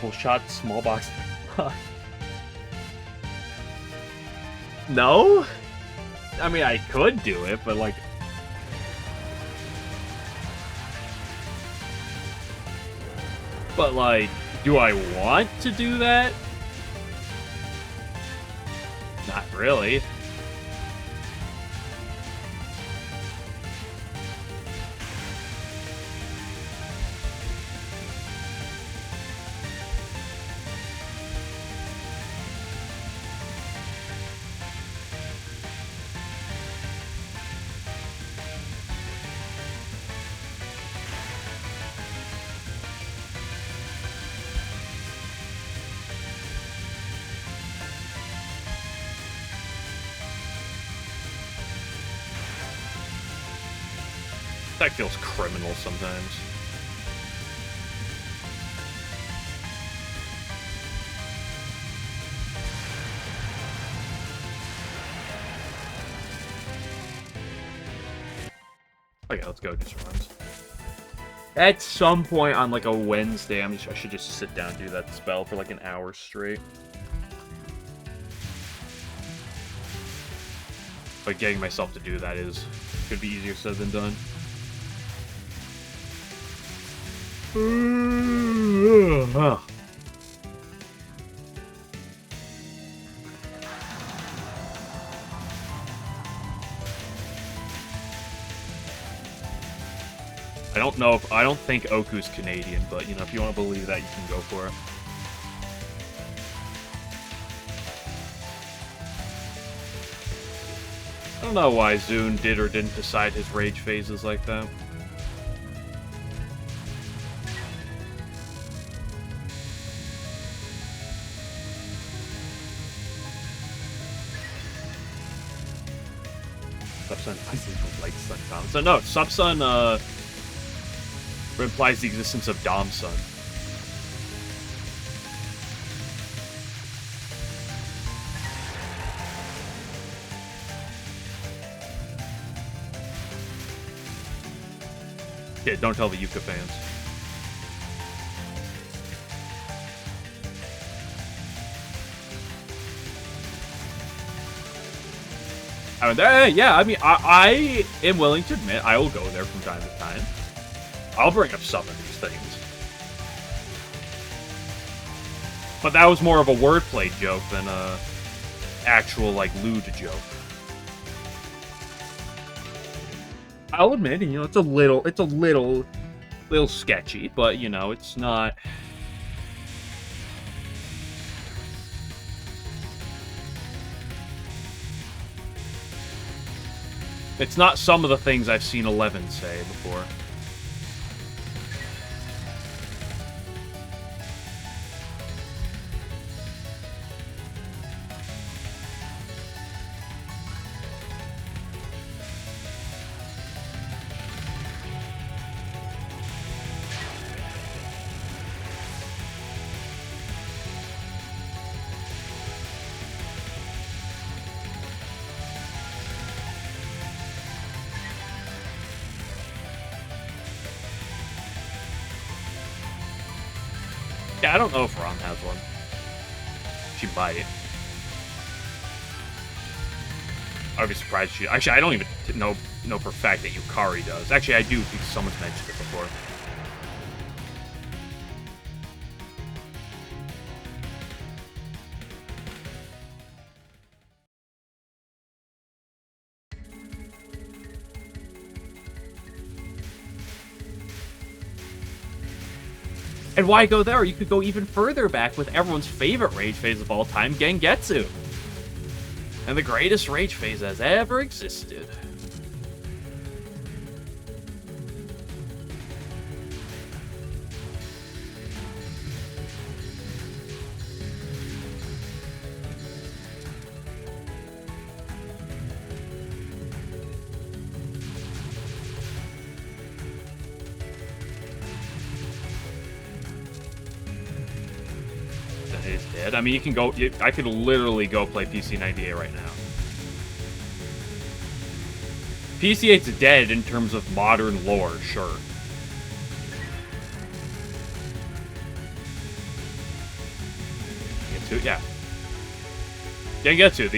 Full shot, small box. No? I mean, I could do it, but like... But like, do I want to do that? Not really. That feels criminal sometimes. Okay, let's go do some runs. At some point on like a Wednesday, I should just sit down and do that spell for like an hour straight. But getting myself to do that could be easier said than done. I don't think Oku's Canadian, but you know, if you want to believe that, you can go for it. I don't know why Zune did or didn't decide his rage phases like that. Subsun like Sun Dom. So no, Subsun implies the existence of Dom Sun. Yeah, don't tell the Yuka fans. I mean, yeah, I mean, I am willing to admit I will go there from time to time. I'll bring up some of these things. But that was more of a wordplay joke than a actual, like, lewd joke. I'll admit, you know, it's a little sketchy, but, you know, it's not... It's not some of the things I've seen Eleven say before. Yeah, I don't know if Rom has one. She might. I'd be surprised she... Actually, I don't even know for a fact that Yukari does. Actually, I do because someone's mentioned it before. And why go there? You could go even further back with everyone's favorite rage phase of all time, Gengetsu. And the greatest rage phase has ever existed. Is dead. I mean, you can go. I could literally go play PC98 right now. PC8's dead in terms of modern lore, sure. Gengetsu, yeah. Gengetsu,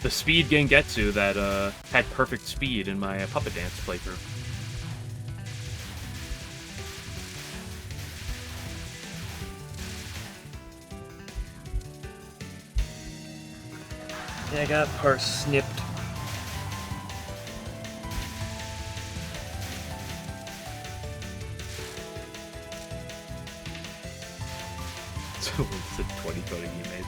the speed Gengetsu that had perfect speed in my Puppet Dance playthrough. Yeah, I got parsnipped. Someone said 20 coding you made.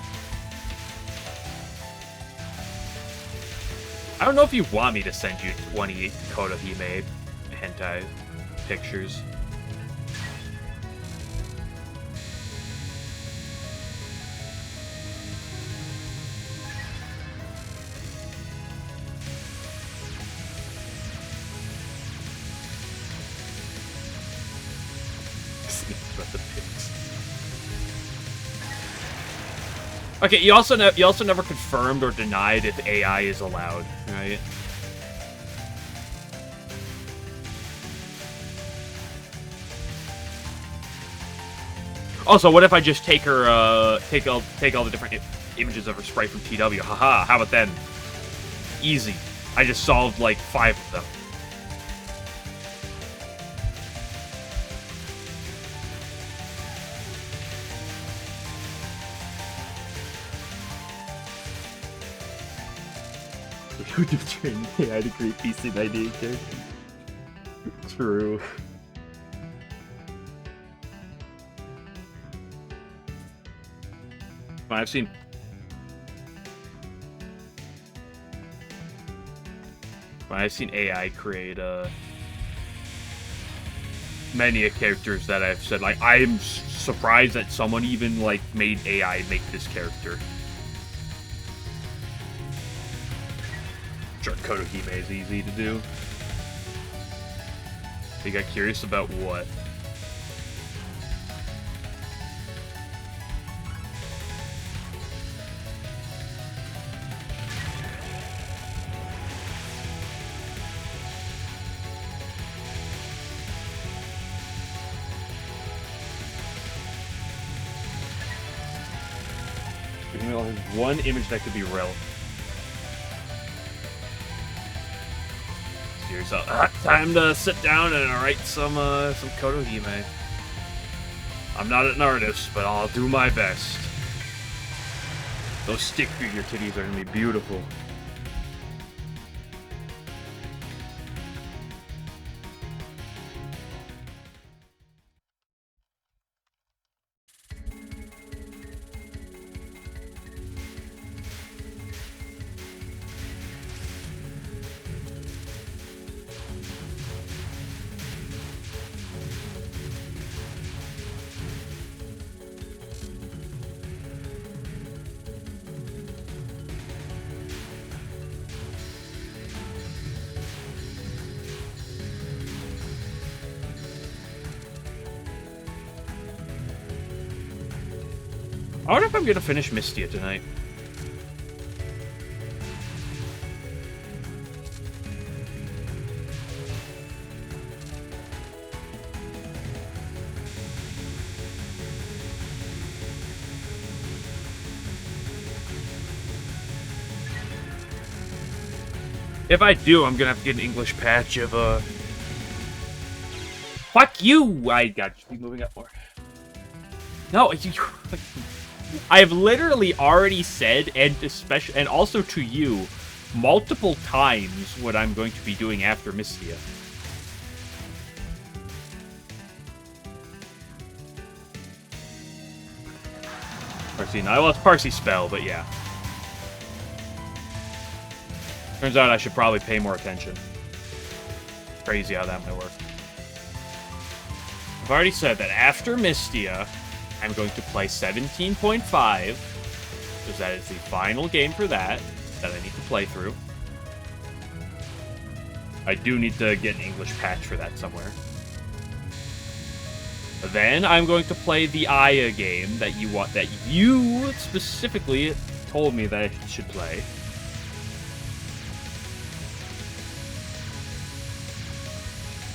I don't know if you want me to send you 20 Koda he made hentai pictures. Okay, you also never confirmed or denied if AI is allowed, right? Also, what if I just take her, take all the different images of her sprite from TW? Haha, how about then? Easy. I just solved like 5 of them. Who would have trained AI to create PC98 characters? True. I've seen AI create many characters that I've said, like, I'm surprised that someone even like made AI make this character. Sure, Kotohime is easy to do. You got curious about what? One image that could be relevant. Seriously, time to sit down and write some Kotohime. I'm not an artist, but I'll do my best. Those stick figure titties are gonna be beautiful. I wonder if I'm gonna finish Mystia tonight. If I do, I'm gonna have to get an English patch of, Fuck you! I got to be moving up more. No, I have literally already said, and also to you, multiple times what I'm going to be doing after Mystia. Parsi, no, well, it's Parsi spell, but yeah. Turns out I should probably pay more attention. Crazy how that might work. I've already said that after Mystia, I'm going to play 17.5, because that is the final game for that I need to play through. I do need to get an English patch for that somewhere. Then I'm going to play the Aya game that you specifically told me that I should play.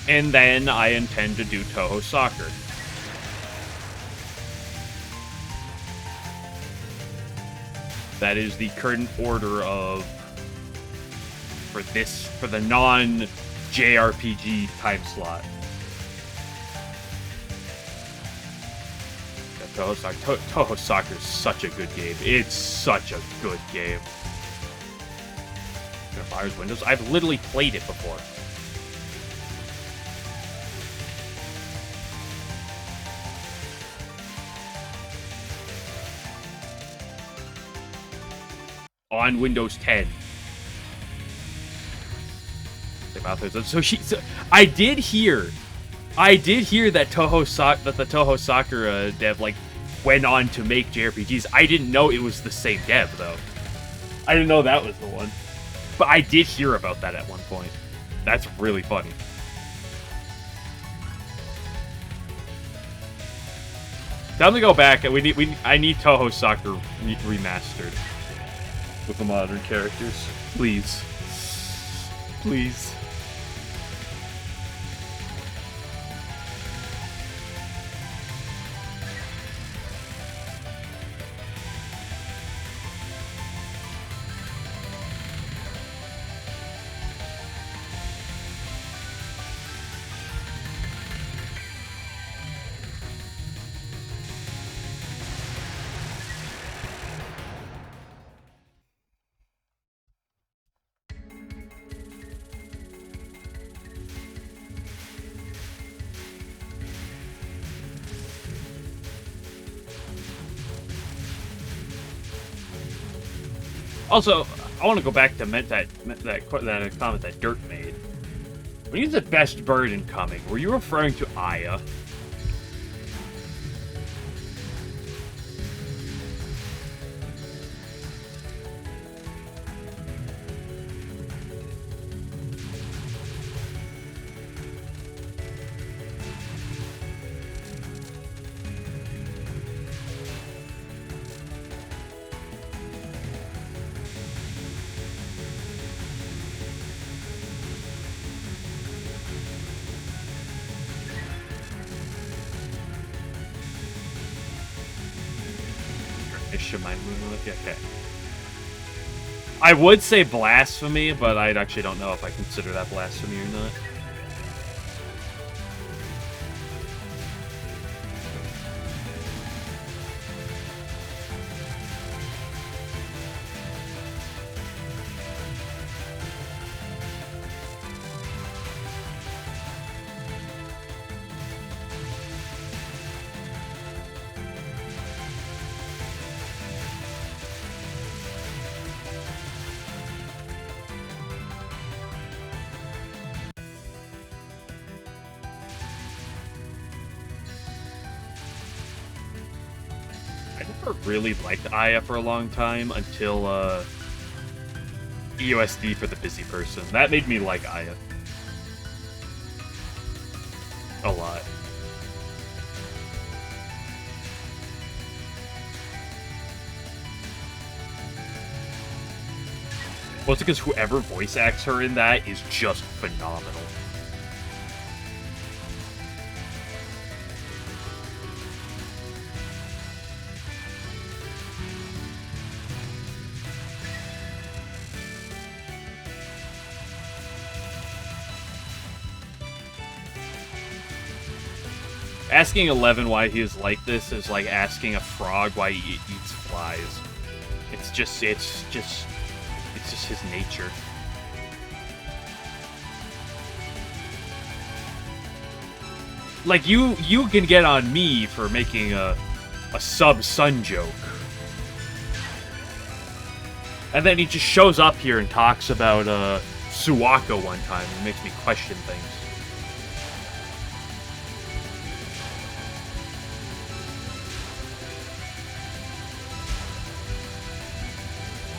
And then I intend to do Touhou Soccer. That is the current order of for the non-JRPG time slot. Touhou Soccer is such a good game. It's such a good game. Fires Windows. I've literally played it before. On Windows 10. So I did hear that the Touhou Soccer dev went on to make JRPGs. I didn't know it was the same dev though. I didn't know that was the one. But I did hear about that at one point. That's really funny. Time to go back. I need Touhou Soccer remastered with the modern characters. Please. Please. Also, I want to go back to that comment that Dirt made. When you said best bird incoming, were you referring to Aya? Okay. I would say blasphemy, but I actually don't know if I consider that blasphemy or not. Really liked Aya for a long time until EOSD for the busy person. That made me like Aya a lot. Well, it's because whoever voice acts her in that is just phenomenal. Asking 11 why he is like this is like asking a frog why he eats flies. It's It's just his nature. Like, you can get on me for making a sub-Sun joke. And then he just shows up here and talks about Suwako one time and makes me question things.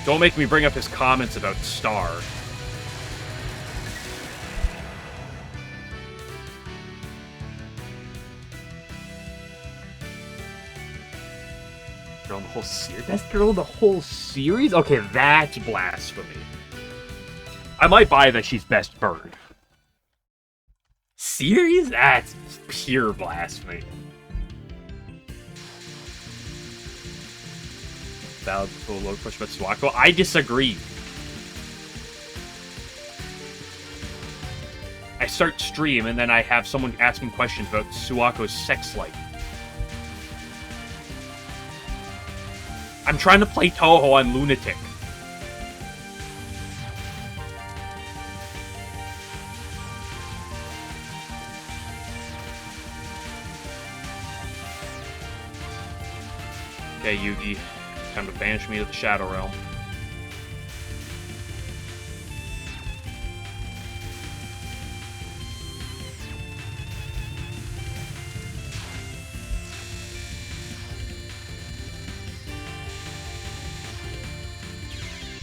Don't make me bring up his comments about Star. Girl in the whole series? Best girl in the whole series? Okay, that's blasphemy. I might buy that she's best bird. Series? That's pure blasphemy. Valid low push about Suwako. I disagree. I start stream and then I have someone asking questions about Suwako's sex life. I'm trying to play Touhou on Lunatic. Okay, Yugi. Time to banish me to the Shadow Realm.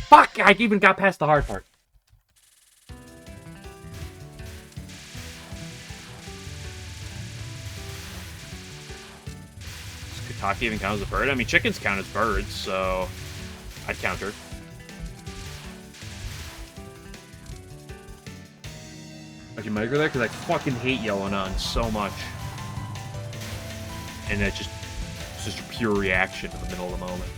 Fuck! I even got past the hard part. Does Kataki even count as a bird? I mean, chickens count as birds, so I'd count her. I can micro that because I fucking hate Yellow so much. And it's just a pure reaction in the middle of the moment.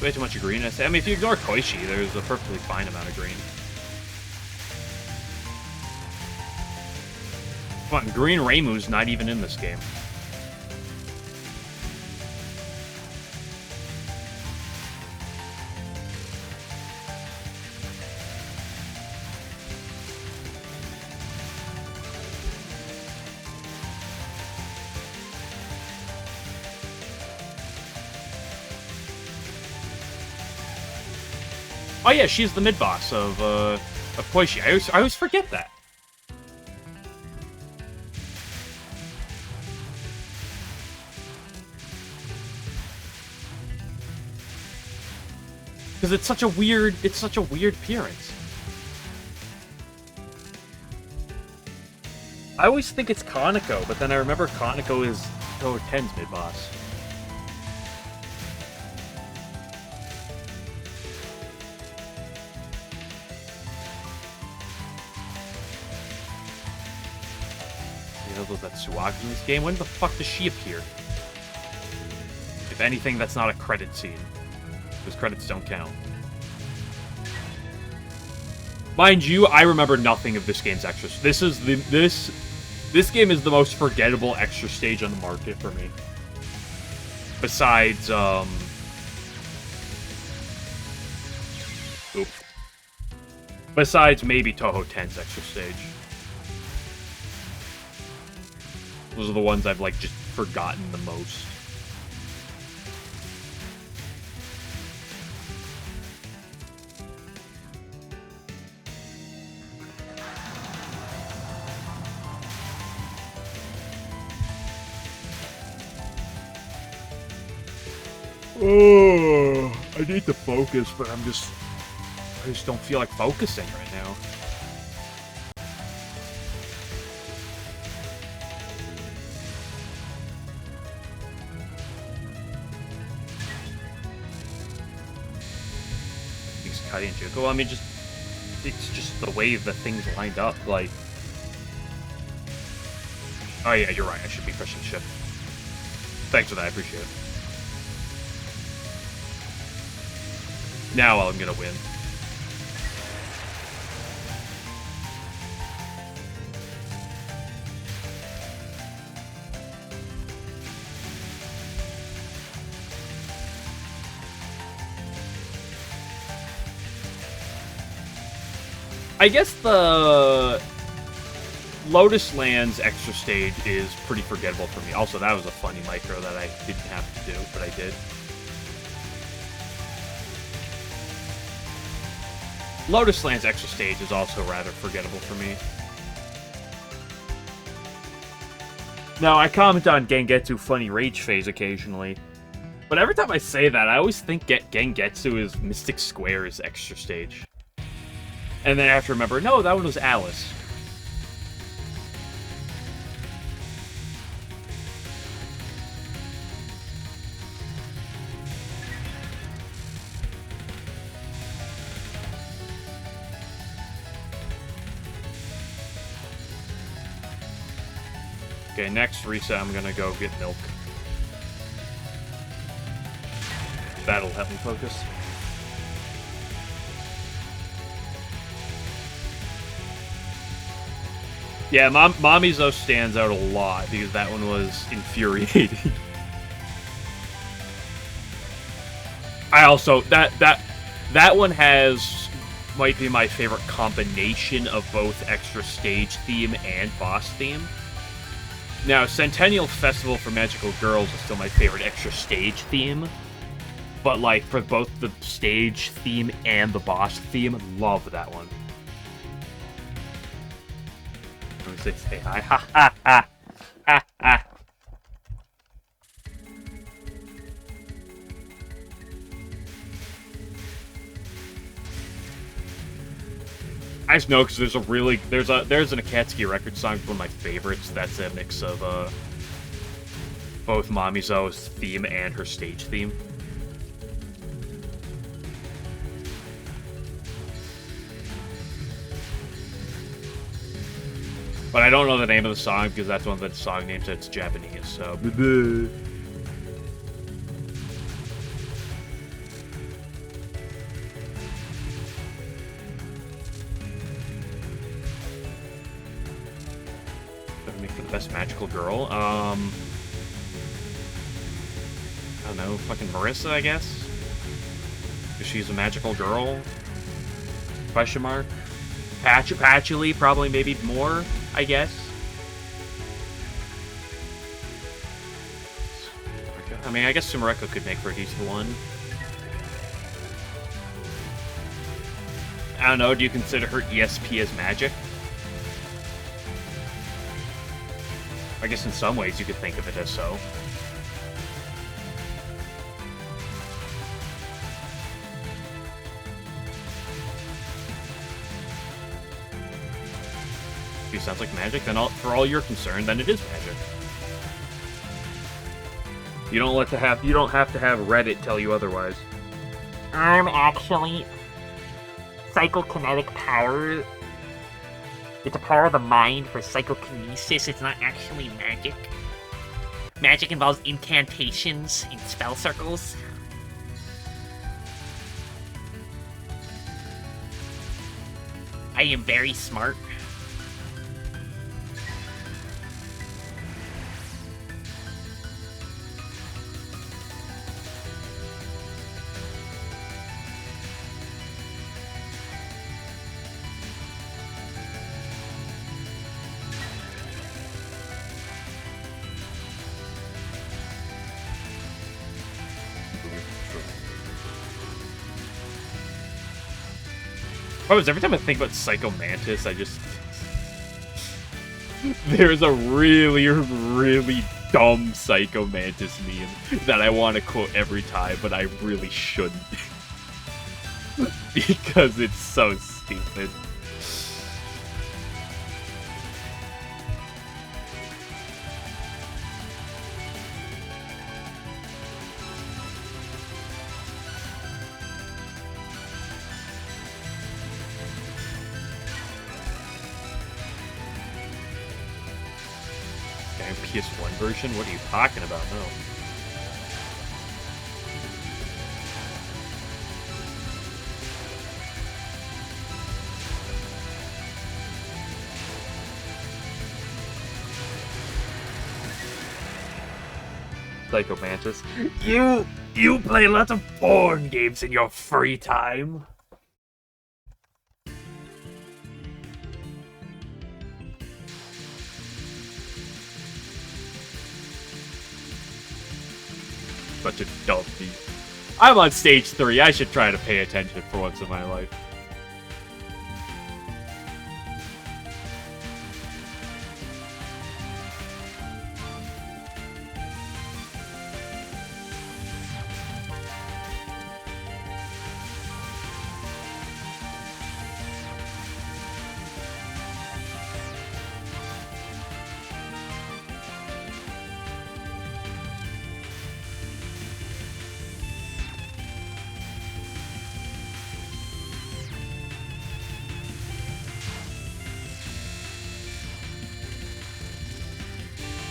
Way too much of green. I mean, if you ignore Koishi, there's a perfectly fine amount of green. Come on, Green Reimu's not even in this game. Oh yeah, she's the mid-boss of Koishi. I always forget that. Because it's such a weird appearance. I always think it's Kaneko, but then I remember Kaneko is Touhou 10's mid-boss. That Suwako in this game? When the fuck does she appear? If anything, that's not a credit scene. Those credits don't count. Mind you, I remember nothing of this game's extra. This game is the most forgettable extra stage on the market for me. Besides, besides maybe Touhou 10's extra stage. Those are the ones I've, like, just forgotten the most. Oh, I need to focus, but I just don't feel like focusing right now. Cuddy and Juko. Well, I mean, it's just the way the things lined up. Like, oh yeah, you're right. I should be pushing ship. Thanks for that. I appreciate it. Now I'm gonna win. I guess the Lotus Land's extra stage is pretty forgettable for me. Also, that was a funny micro that I didn't have to do, but I did. Lotus Land's extra stage is also rather forgettable for me. Now, I comment on Gengetsu funny rage phase occasionally, but every time I say that, I always think Gengetsu is Mystic Square's extra stage. And then I have to remember, no, that one was Alice. Okay, next reset, I'm gonna go get milk. That'll help me focus. Yeah, Mamizo stands out a lot because that one was infuriating. I also that one might be my favorite combination of both extra stage theme and boss theme. Now, Centennial Festival for Magical Girls is still my favorite extra stage theme, but like for both the stage theme and the boss theme, love that one. Say hi. Ha ha ha. Ha ha. I just know because there's an Akatsuki record song, one of my favorites. That's a mix of both Mamizo's theme and her stage theme. But I don't know the name of the song because that's one of the song names that's Japanese, so... Gotta make for the best magical girl. I don't know, fucking Marissa, I guess? Because she's a magical girl? Question mark? Patchouli, probably maybe more, I guess. I mean, I guess Sumareko could make for a decent one. I don't know, do you consider her ESP as magic? I guess in some ways you could think of it as so. If it sounds like magic, then for all you're concerned, then it is magic. You don't have to have Reddit tell you otherwise. Actually, psychokinetic power. It's a power of the mind for psychokinesis. It's not actually magic. Magic involves incantations in spell circles. I am very smart. Every time I think about Psycho Mantis, I just... There's a really, really dumb Psycho Mantis meme that I want to quote every time, but I really shouldn't. Because it's so stupid. PS1 version? What are you talking about? No. Psycho Mantis. You play lots of porn games in your free time. Such a dumpy. I'm on stage 3. I should try to pay attention for once in my life.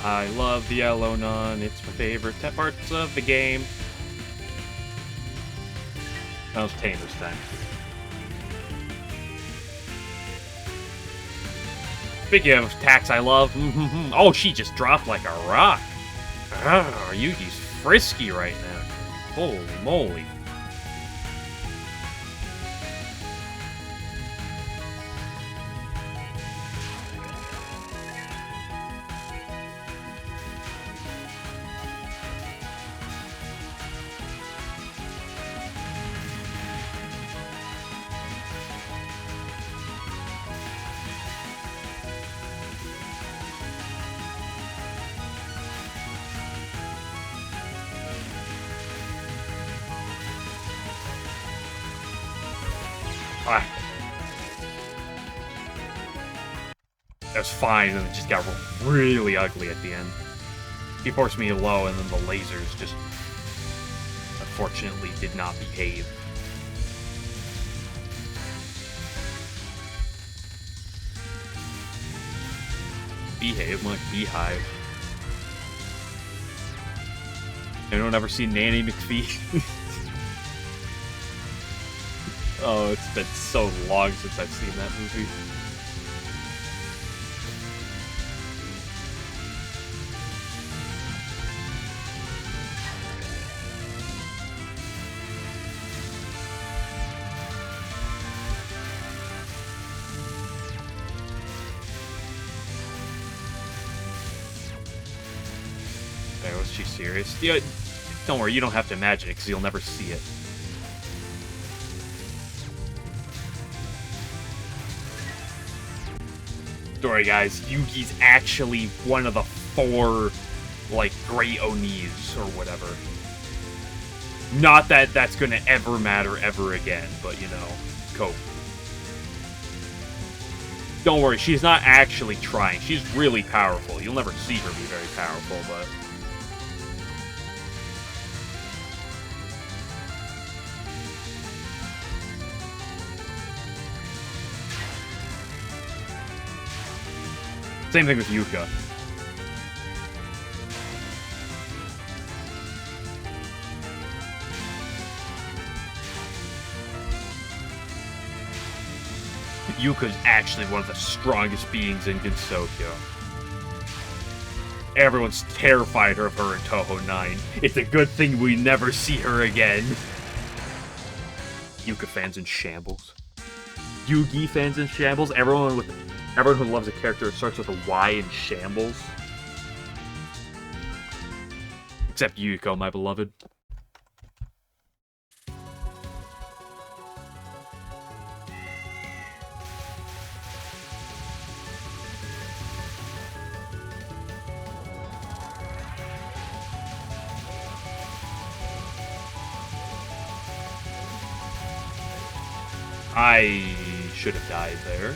I love the LNN. It's my favorite parts of the game. That was tame this time. Speaking of attacks I love, oh, she just dropped like a rock. Yugi's frisky right now. Holy moly. That was fine, and it just got really ugly at the end. He forced me low, and then the lasers just, unfortunately, did not behave. Behave like Beehive. Anyone ever seen Nanny McPhee? Oh, it's been so long since I've seen that movie. Okay, was she serious? Yeah, don't worry, you don't have to imagine it, because you'll never see it. Story, guys, Yugi's actually one of the 4, like, great Onis, or whatever. Not that that's gonna ever matter ever again, but, you know, cope. Don't worry, she's not actually trying. She's really powerful. You'll never see her be very powerful, but... Same thing with Yuka. Yuka's actually one of the strongest beings in Gensokyo. Everyone's terrified of her in Touhou 9. It's a good thing we never see her again. Yuka fans in shambles. Yugi fans in shambles. Everyone who loves a character starts with a Y in shambles. Except Yuko, my beloved. I should have died there.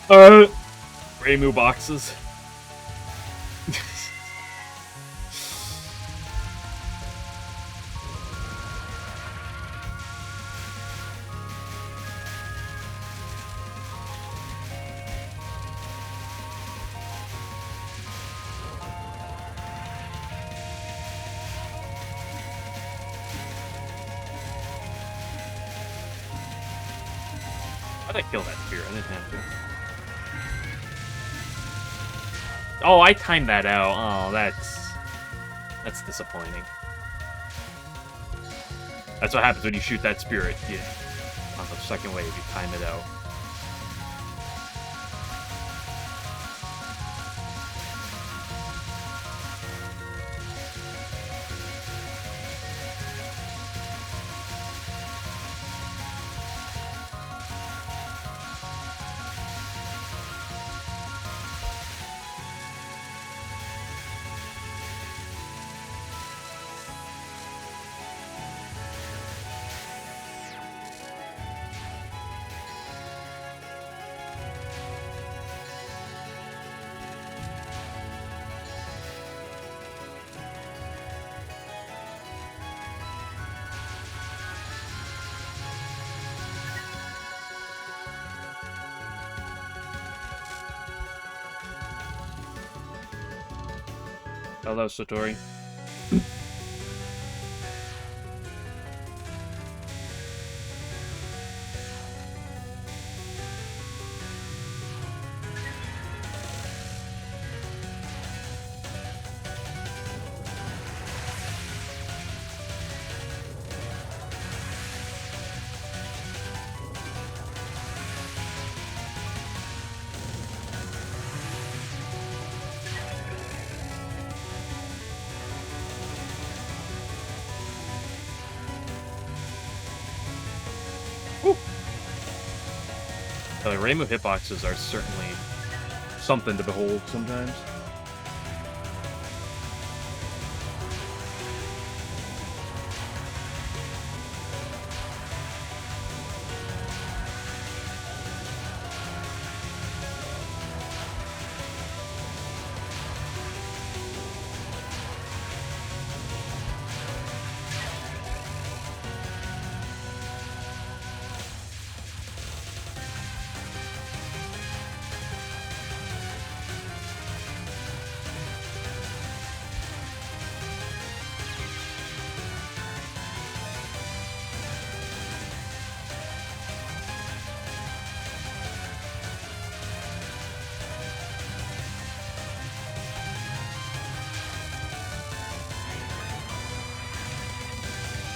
Reimu boxes. How'd I kill that spear? I didn't have to. Oh, I timed that out. Oh, that's disappointing. That's what happens when you shoot that spirit. Yeah. On the second wave, you time it out. Hello, Satori. The Reimu hitboxes are certainly something to behold sometimes.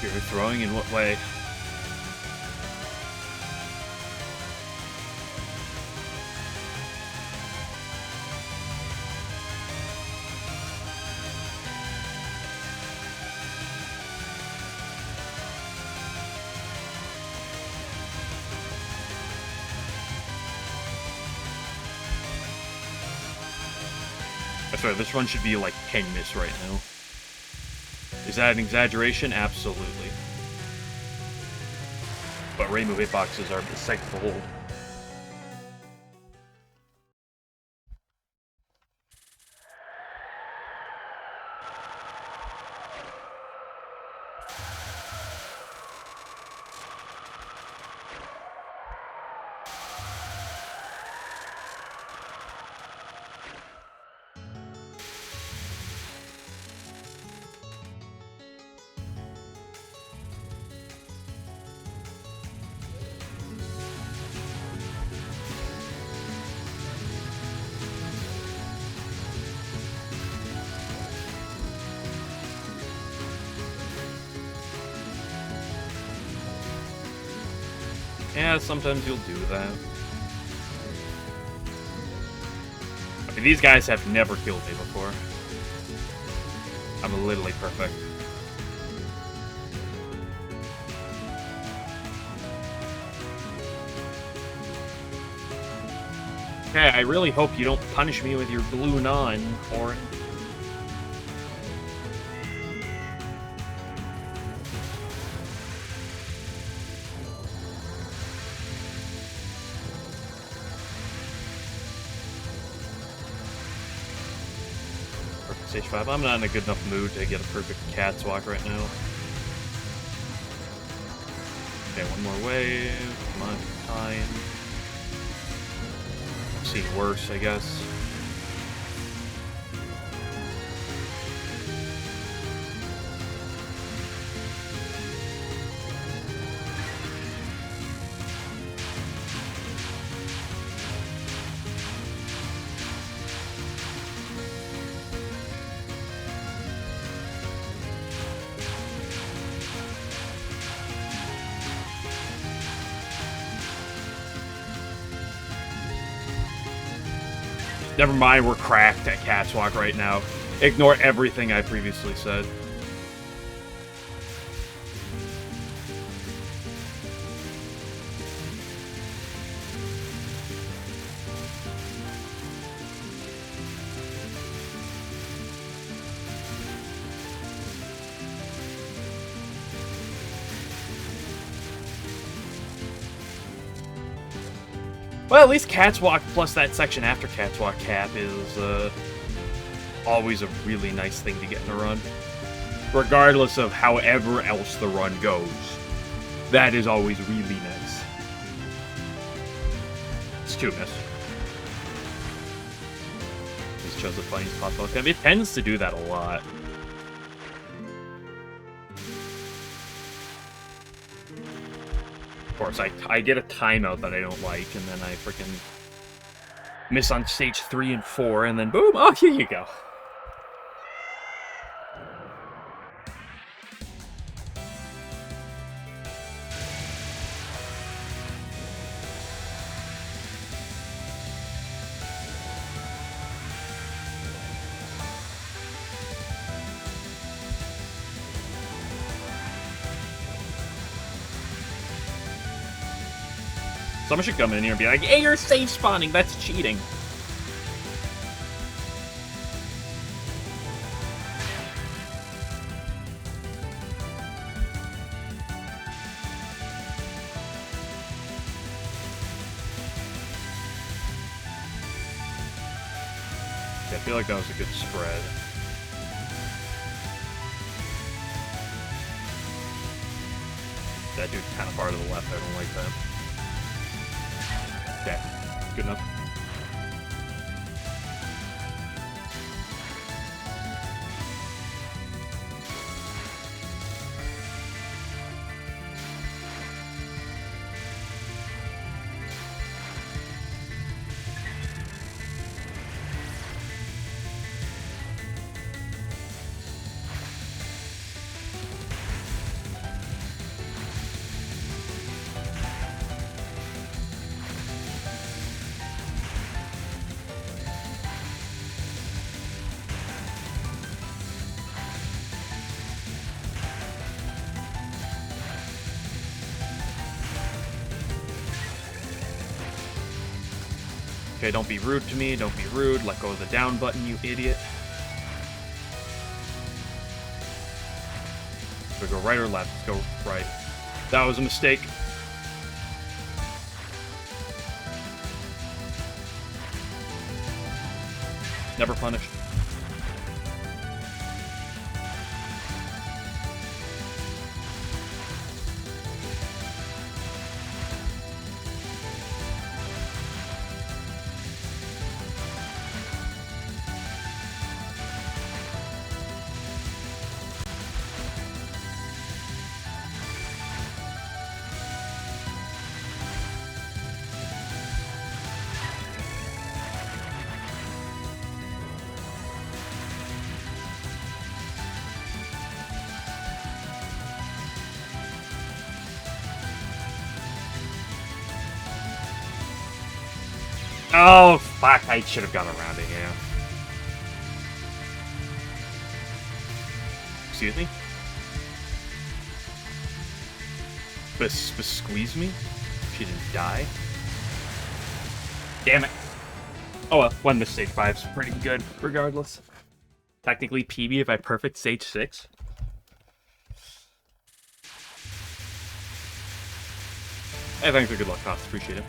You're throwing in what way? That's right, this run should be like 10 miss right now. Is that an exaggeration? Absolutely. But Reimu hitboxes are a sight to behold. Yeah, sometimes you'll do that. I mean, these guys have never killed me before. I'm literally perfect. Okay, I really hope you don't punish me with your blue nun, Orin. Stage 5. I'm not in a good enough mood to get a perfect cat's walk right now. Okay, one more wave. Come on, time. See worse, I guess. Never mind, we're cracked at Cat's Walk right now. Ignore everything I previously said. Well, at least Cat's Walk plus that section after Cat's Walk cap is always a really nice thing to get in a run. Regardless of however else the run goes. That is always really nice. It's 2 miss. Just chose the funniest possible time. It tends to do that a lot. Of course, I get a timeout that I don't like, and then I freaking miss on stage 3 and 4, and then boom, oh, here you go. Someone should come in here and be like, hey, you're safe spawning, that's cheating. Yeah, I feel like that was a good spread. That dude kind of far to the left, I don't like that. Okay, good enough. Okay, don't be rude to me, don't be rude. Let go of the down button, you idiot. Do we go right or left? Let's go right. That was a mistake. Never punished. Oh, fuck, I should have gone around it, yeah. Excuse me? Squeeze me? She didn't die? Damn it. Oh well, one miss stage 5's pretty good, regardless. Technically PB if I perfect stage 6. Hey, thanks for good luck, Cops. Appreciate it.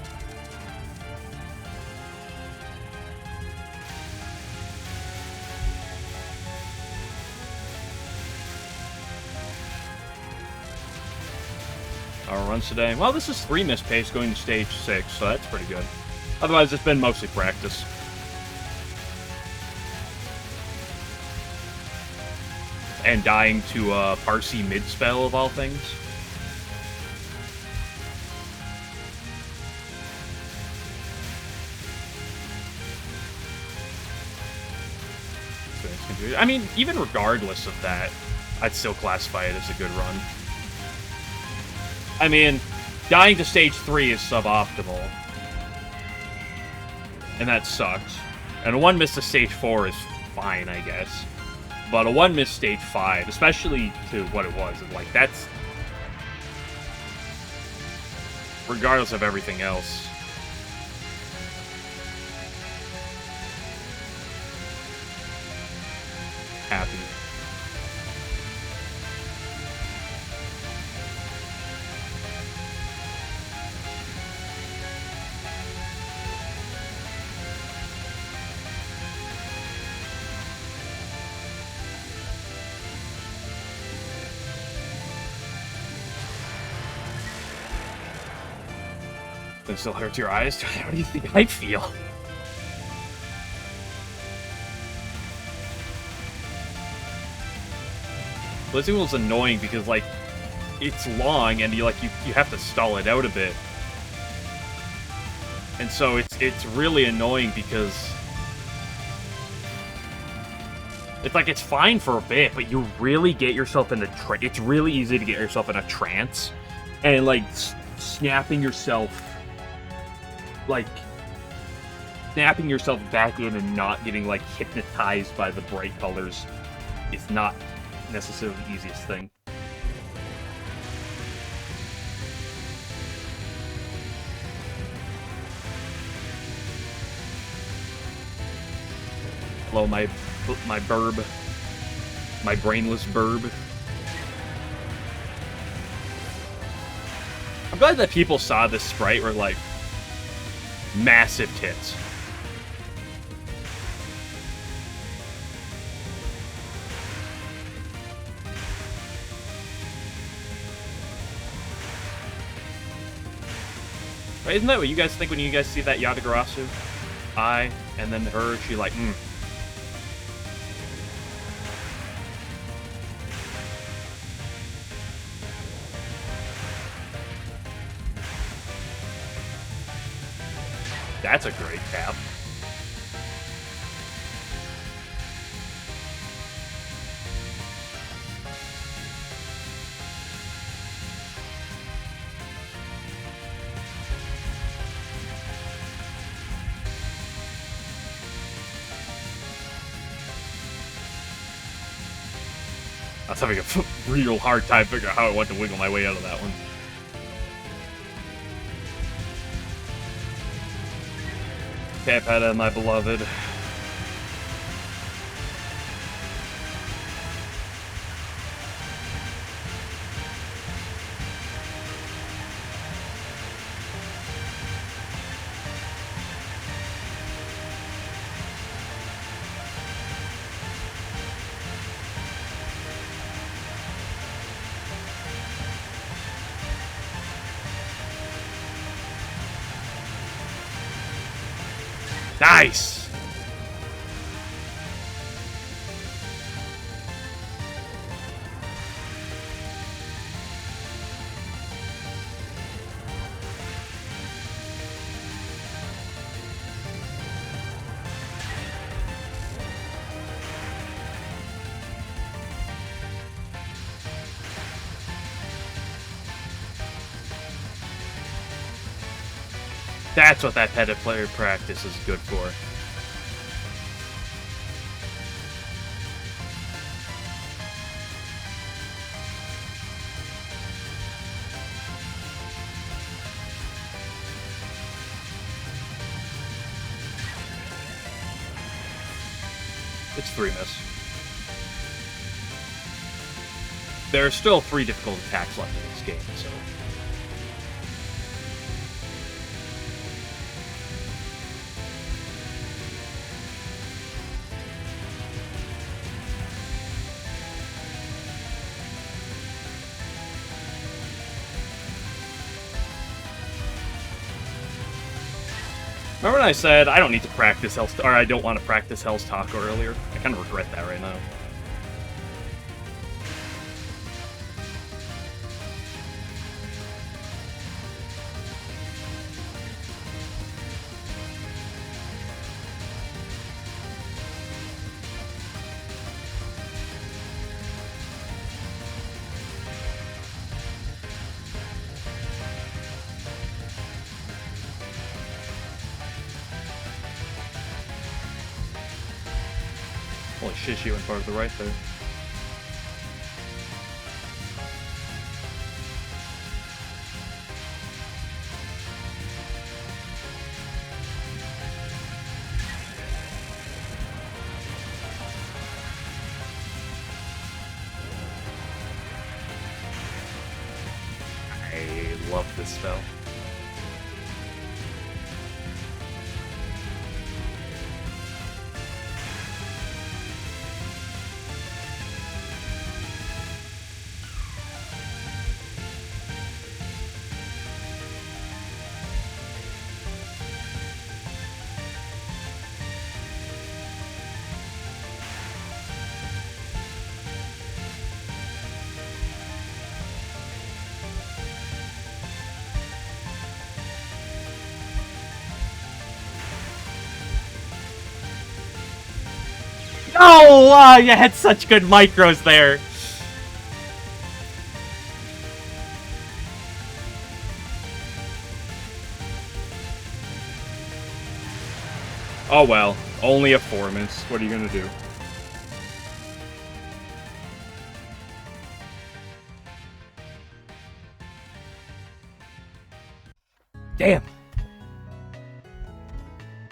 runs today. Well, this is 3 missed pace going to stage 6, so that's pretty good. Otherwise, it's been mostly practice. And dying to Parsi mid-spell, of all things. I mean, even regardless of that, I'd still classify it as a good run. I mean, dying to stage 3 is suboptimal. And that sucks. And a 1 miss to stage 4 is fine, I guess. But a 1 miss stage 5, especially to what it was, like, that's... regardless of everything else. Happy. It still hurts your eyes? How do you think I feel? Blizzingwell's annoying because, like, it's long and you have to stall it out a bit. And so it's really annoying because it's like it's fine for a bit, but you really get yourself in a it's really easy to get yourself in a trance and like snapping yourself back in and not getting like hypnotized by the bright colors is not necessarily the easiest thing. Hello, my Birb. My brainless Birb. I'm glad that people saw this sprite were like massive tits. Right, isn't that what you guys think when you guys see that Yatagarasu eye and then her, she like, That's a great cap. I was having a real hard time figuring out how I want to wiggle my way out of that one. Capetta, my beloved. Nice! That's what that petted player practice is good for. It's 3 miss. There are still 3 difficult attacks left in this game, so... Remember when I said I don't need to practice Hell's or I don't want to practice Hell's Taco earlier? I kind of regret that right now. Holy shit, she went far to the right there. I love this spell. Oh, you had such good micros there. Oh well, only a 4-miss. What are you gonna do? Damn.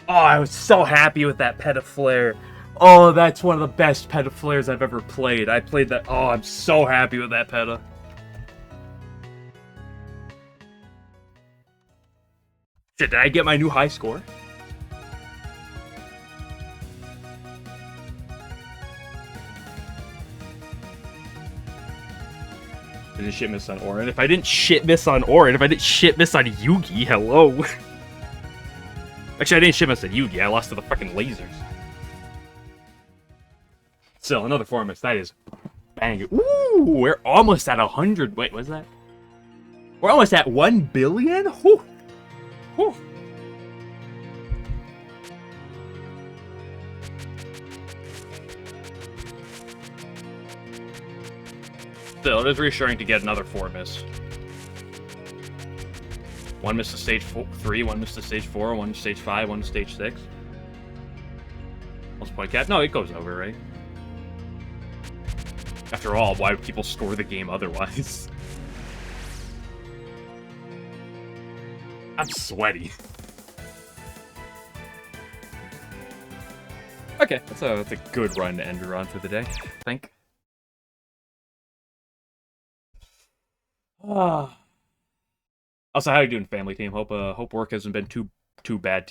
Oh, I was so happy with that Petaflare. Oh, that's one of the best Petaflares I've ever played. I played that. Oh, I'm so happy with that Peta. Shit, did I get my new high score? Didn't shit miss on Orin. If I didn't shit miss on Orin, if I didn't shit miss on Yugi, hello. Actually, I didn't shit miss on Yugi. I lost to the fucking lasers. Still, another 4-miss. That is bang. Ooh, we're almost at 100. Wait, what's that? We're almost at 1 billion? Whew. Whew. Still, it is reassuring to get another 4-miss. 1 miss to stage 3, 1 miss to stage 4, 1 to stage 5, 1 to stage 6. What's point cap? No, it goes over, right? After all, why would people score the game otherwise? I'm sweaty. Okay, that's a good run to end your run for the day, I think. Also, how you doing, family team? Hope work hasn't been too bad to you.